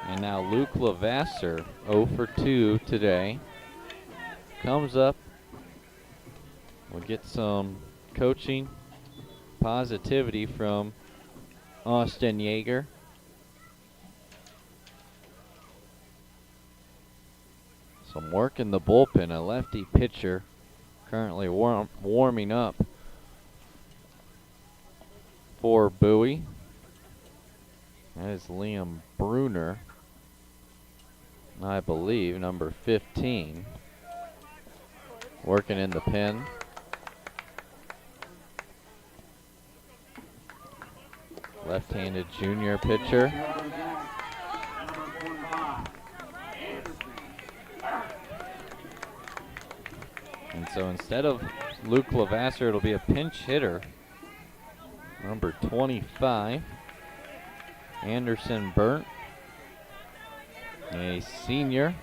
And now Luke Lavasser, 0 for 2 today, comes up. We'll get some coaching positivity from Austin Yeager. Some work in the bullpen, a lefty pitcher currently warming up for Bowie. That is Liam Bruner, I believe, number 15, working in the pen. Left-handed junior pitcher. And so instead of Luke Lavasser, it'll be a pinch hitter, number 25, Anderson Burnt, a senior,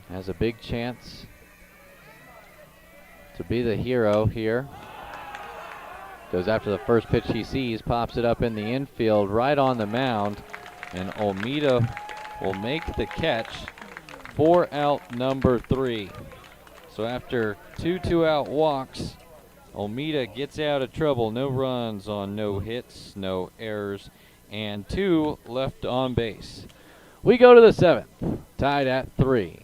has a big chance to be the hero here. Goes after the first pitch he sees, pops it up in the infield, right on the mound, and Olmeda will make the catch for out number 3. So after 2 2-out walks, Olmeda gets out of trouble. No runs on no hits, no errors, and 2 left on base. We go to the 7th, tied at 3.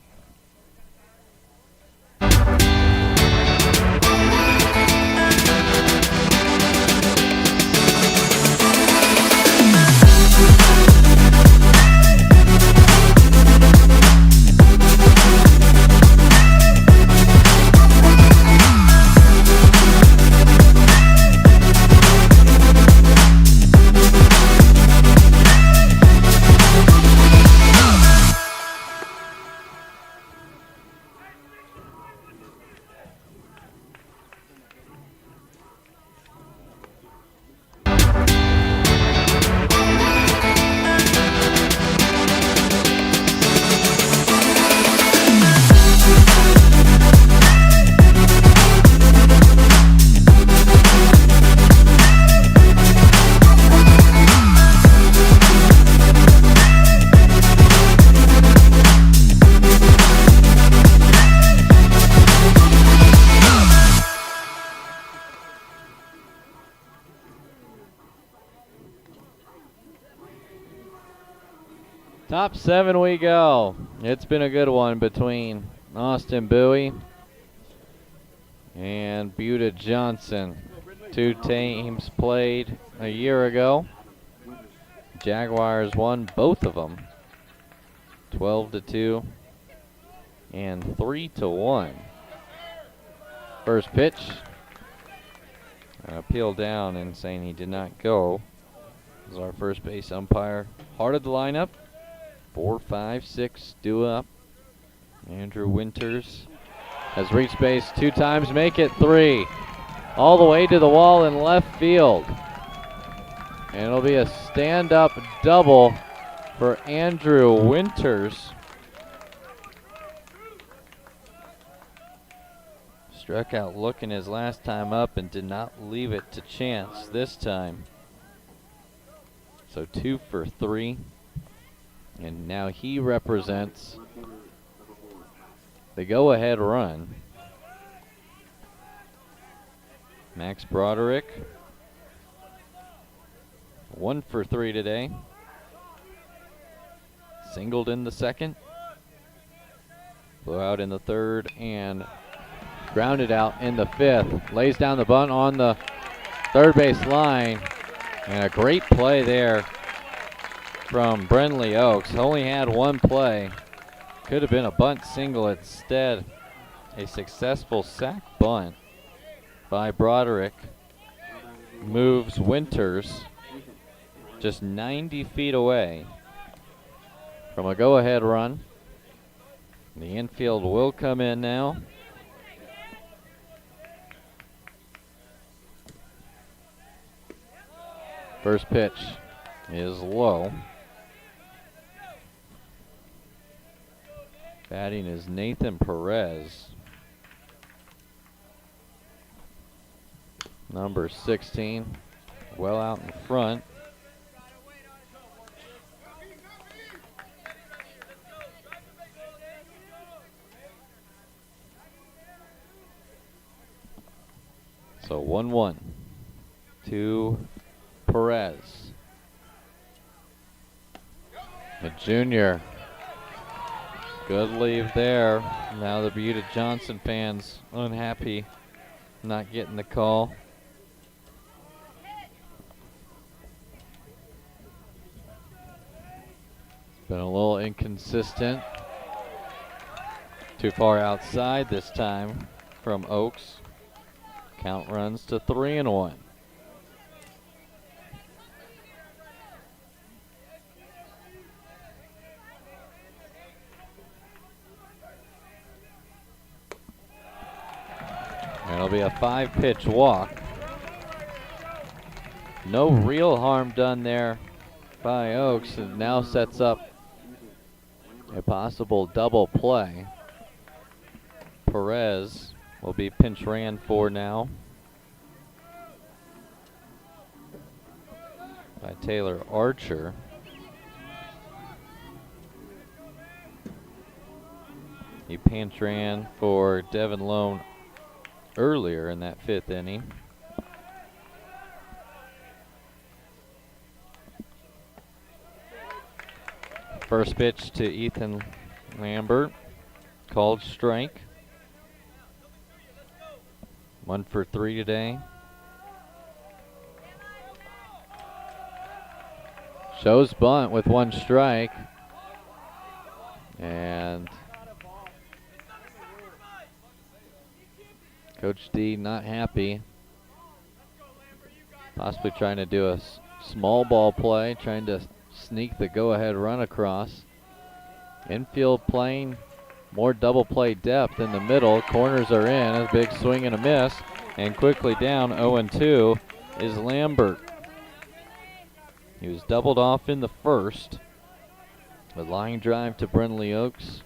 Top 7 we go. It's been a good one between Austin Bowie and Buda Johnson. 2 teams played a year ago. Jaguars won both of them, 12-2 and 3-1. First pitch, an appeal down and saying he did not go. As our first base umpire hearted the lineup. 4, 5, 6 due up. Andrew Winters has reached base 2 times, make it 3. All the way to the wall in left field. And it'll be a stand-up double for Andrew Winters. Struck out looking his last time up and did not leave it to chance this time. So 2 for 3. And now he represents the go-ahead run. Max Broderick, 1 for 3 today. Singled in the second. Blew out in the third and grounded out in the 5th. Lays down the bunt on the third base line. And a great play there from Brenly Oaks. Only had 1 play. Could have been a bunt single. Instead, a successful sac bunt by Broderick moves Winters just 90 feet away from a go-ahead run. The infield will come in now. First pitch is low. Batting is Nathan Perez, number 16. well out in front. So 1-1 to Perez. The junior. Good leave there. Now the Buda Johnson fans unhappy not getting the call. Been a little inconsistent. Too far outside this time from Oaks. Count runs to 3-1. It'll be a 5-pitch walk. No real harm done there by Oaks. It now sets up a possible double play. Perez will be pinch ran for now by Taylor Archer. He pinch ran for Devin Lone earlier in that 5th inning. First pitch to Ethan Lambert, called strike. 1 for 3 today. Shows bunt with 1 strike. And Coach D not happy. Possibly trying to do a small ball play, trying to sneak the go-ahead run across. Infield playing more double play depth in the middle. Corners are in. A big swing and a miss. And quickly down 0-2 is Lambert. He was doubled off in the first. A line drive to Brindley Oaks.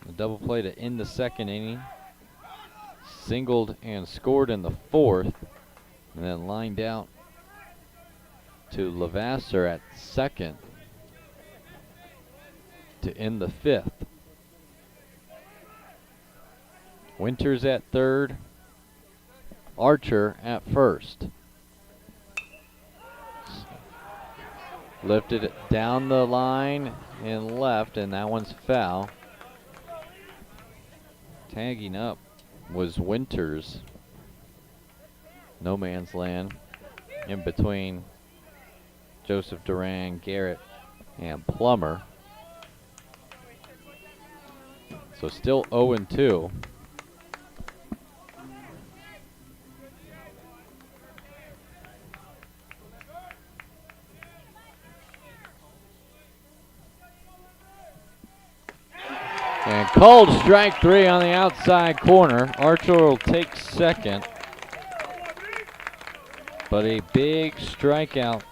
A double play to end the 2nd inning. Singled and scored in the 4th. And then lined out to Lavasser at 2nd to end the 5th. Winters at 3rd. Archer at 1st. Lifted it down the line and left, and that one's foul. Tagging up was Winters. No man's land in between Joseph Duran, Garrett, and Plummer. So still 0-2. And called strike 3 on the outside corner. Archer will take 2nd. But a big strikeout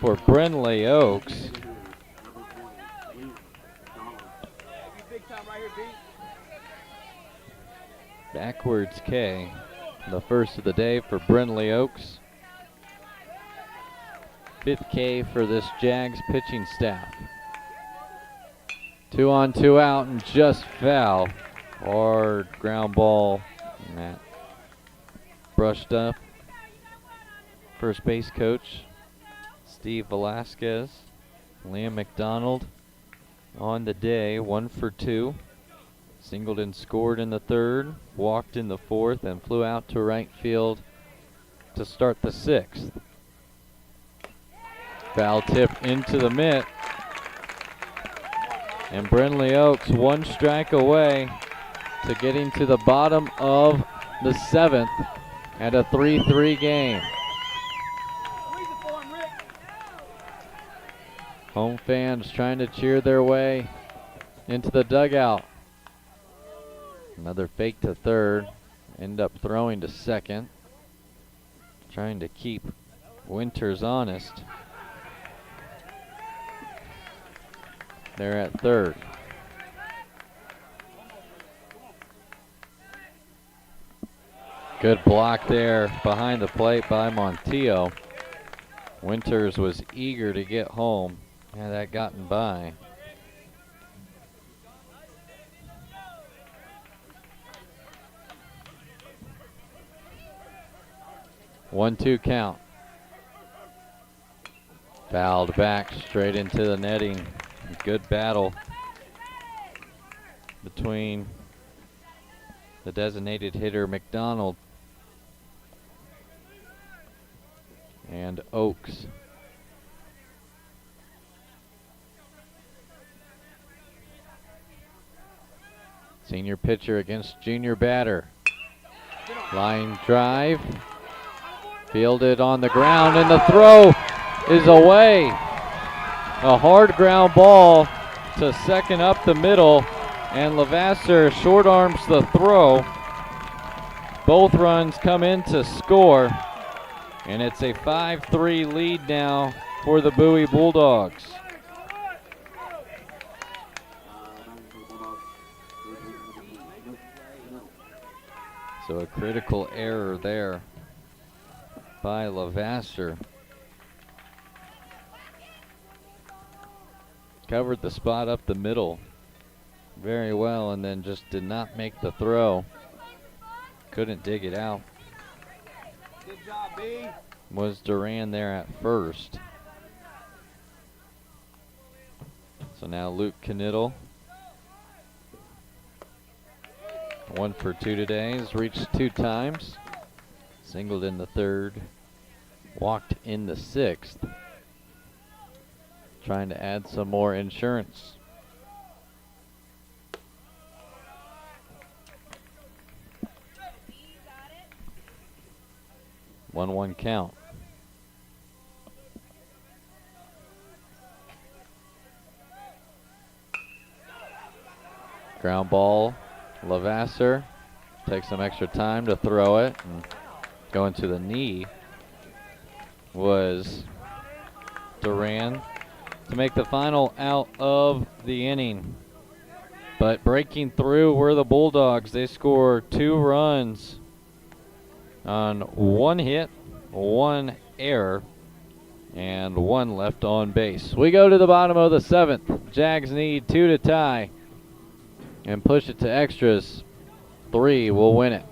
for Brindley Oaks. Backwards K, the first of the day for Brindley Oaks. 5th K for this Jags pitching staff. 2 on, 2 out, and just foul. Hard ground ball. And that brushed up. First base coach, Steve Velasquez. Liam McDonald on the day, 1 for 2. Singled and scored in the 3rd, walked in the 4th, and flew out to right field to start the 6th. Foul tip into the mitt. And Brindley Oaks 1 strike away to getting to the bottom of the 7th at a 3-3 game. Home fans trying to cheer their way into the dugout. Another fake to 3rd. End up throwing to 2nd. Trying to keep Winters honest. They're at 3rd. Good block there behind the plate by Montillo. Winters was eager to get home. Had that gotten by. One-two count. Fouled back straight into the netting. Good battle between the designated hitter McDonald and Oaks. Senior pitcher against junior batter. Line drive. Fielded on the ground, and the throw is away. A hard ground ball to second up the middle, and Levasseur short arms the throw. Both runs come in to score, and it's a 5-3 lead now for the Bowie Bulldogs. So a critical error there by Levasseur. Covered the spot up the middle very well and then just did not make the throw. Couldn't dig it out. Good job, B. Was Duran there at first. So now Luke Knittel. 1 for 2 today. Has reached 2 times. Singled in the 3rd. Walked in the 6th. Trying to add some more insurance. One count. Ground ball. Levasseur takes some extra time to throw it, and going to the knee was Duran to make the final out of the inning. But breaking through were the Bulldogs. They score 2 runs on 1 hit, 1 error, and 1 left on base. We go to the bottom of the 7th. Jags need 2 to tie and push it to extras. 3 will win it.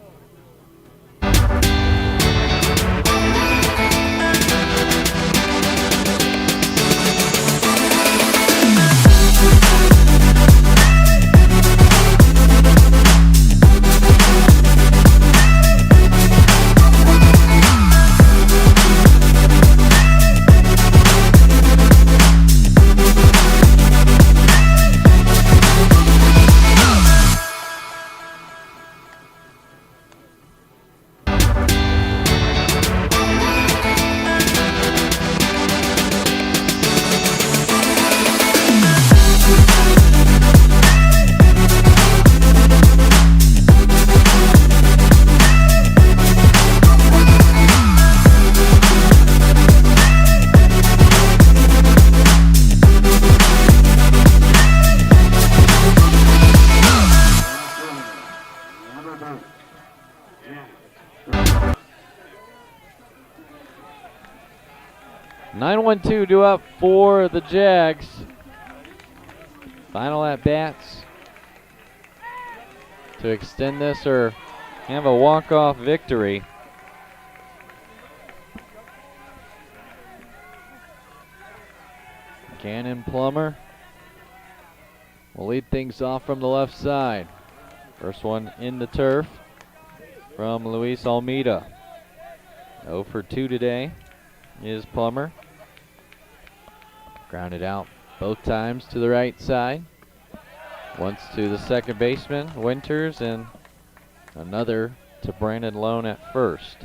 Two due up for the Jags. Final at bats to extend this or have a walk-off victory. Cannon Plummer will lead things off from the left side. First one in the turf from Luis Almeida. 0 for 2 today is Plummer. Grounded out both times to the right side. Once to the second baseman, Winters, and another to Brandon Lone at first.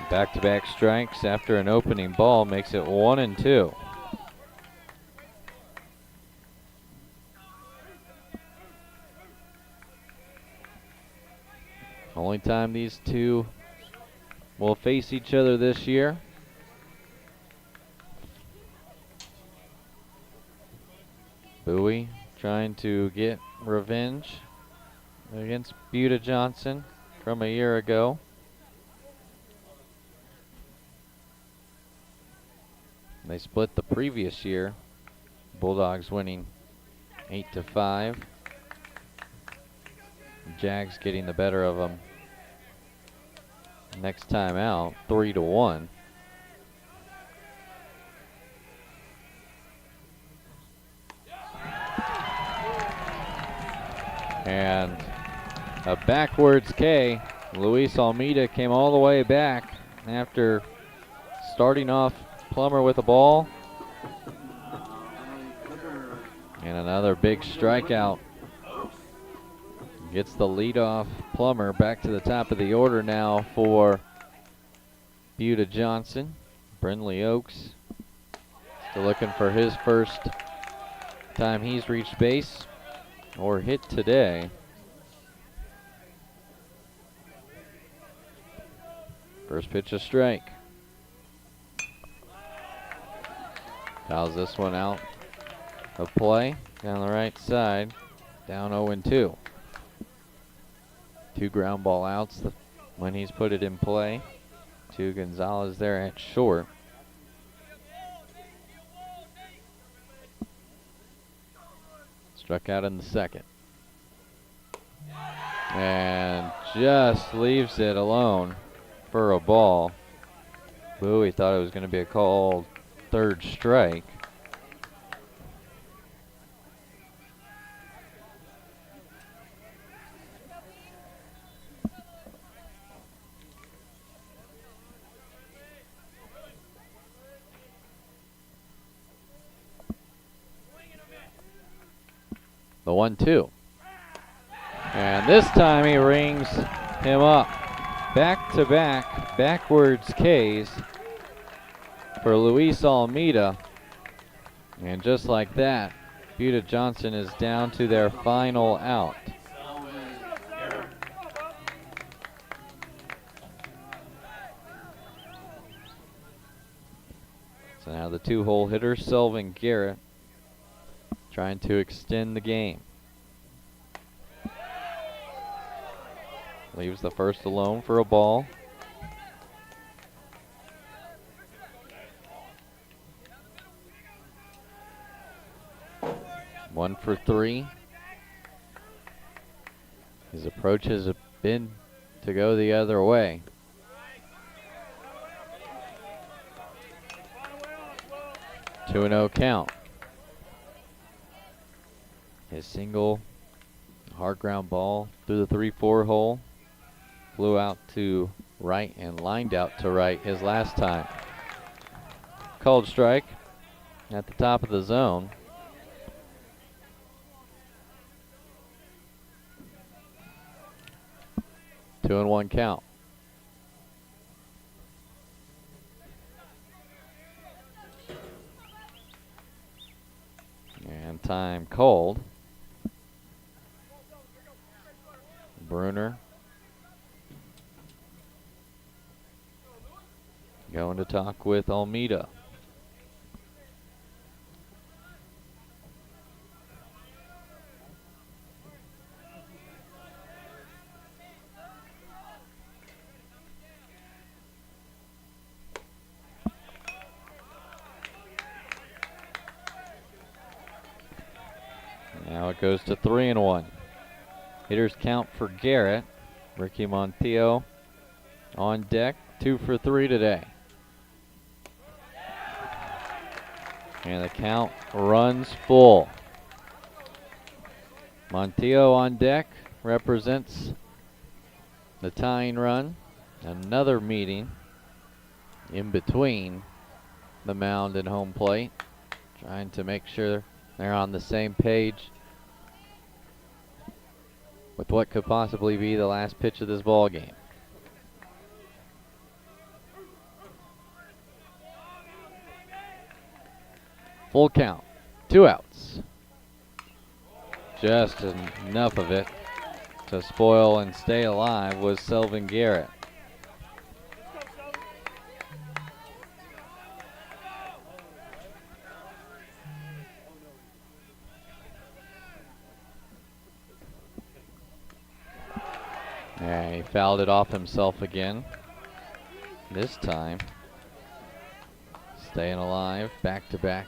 Back-to-back strikes after an opening ball makes it 1-2. Only time these two will face each other this year. Bowie trying to get revenge against Buda Johnson from a year ago. They split the previous year. Bulldogs winning 8-5. Jags getting the better of them next time out, 3-1. And a backwards K. Luis Almeida came all the way back after starting off Plummer with a ball. And another big strikeout. Gets the leadoff Plummer back to the top of the order now for Buda Johnson. Brindley Oaks still looking for his first time he's reached base or hit today. First pitch a strike. Fouls this one out of play down the right side. Down 0-2. 2 ground ball outs when he's put it in play. 2 Gonzalez there at short. Struck out in the second. And just leaves it alone for a ball. Bowie thought it was going to be a called third strike. The 1-2. And this time he rings him up. Back-to-back backwards Ks for Luis Almeida. And just like that, Buda Johnson is down to their final out. So now the 2-hole hitter, Selvin Garrett, trying to extend the game. Leaves the first alone for a ball. One for 3. His approach has been to go the other way. Two 2-0 count. His single hard ground ball through the 3-4 hole. Flew out to right and lined out to right his last time. Called strike at the top of the zone. Two and 1 count. And time called. Bruner going to talk with Almeida. Now it goes to 3 and 1. Hitters count for Garrett. Ricky Montiel on deck, 2 for 3 today. And the count runs full. Montiel on deck represents the tying run. Another meeting in between the mound and home plate, trying to make sure they're on the same page with what could possibly be the last pitch of this ball game. Full count, 2 outs. Just enough of it to spoil and stay alive was Selvin Garrett. Yeah, he fouled it off himself again. This time, staying alive, back to back.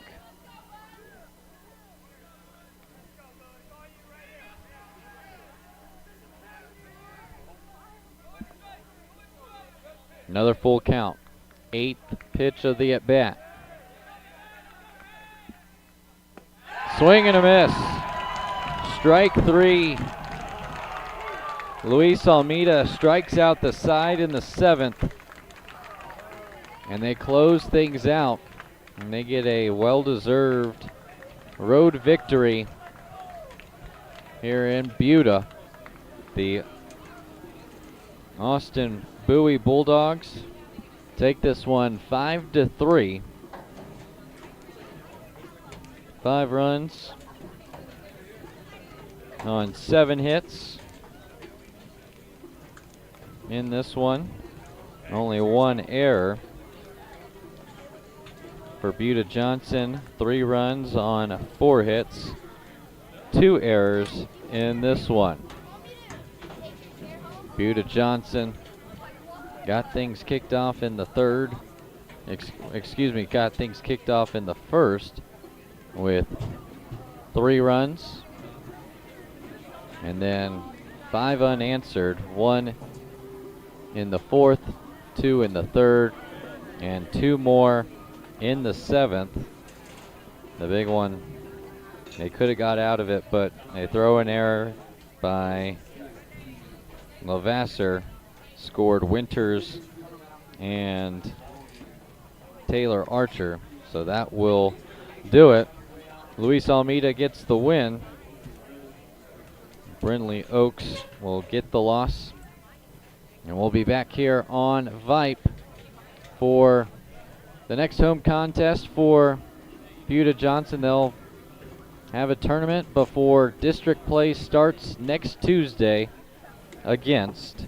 Another full count. 8th pitch of the at-bat. Swing and a miss. Strike 3. Luis Almeida strikes out the side in the 7th. And they close things out. And they get a well-deserved road victory here in Buda. The Austin Bowie Bulldogs take this one 5-3. 5 runs on 7 hits in this one. Only 1 error for Buda Johnson. 3 runs on 4 hits. 2 errors in this one. Buda Johnson got things kicked off in the third. Got things kicked off in the first with 3 runs. And then 5 unanswered. 1 in the 4th, 2 in the 3rd, and 2 more in the 7th. The big one, they could have got out of it, but a throw in error by Lavasser scored Winters and Taylor Archer. So that will do it. Luis Almeida gets the win. Brindley Oaks will get the loss. And we'll be back here on Vype for the next home contest for Buda Johnson. They'll have a tournament before district play starts next Tuesday against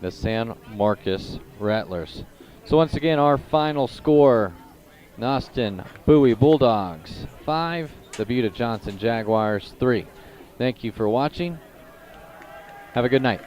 the San Marcos Rattlers. So once again, our final score, Austin Bowie Bulldogs 5, the Buda Johnson Jaguars 3. Thank you for watching. Have a good night.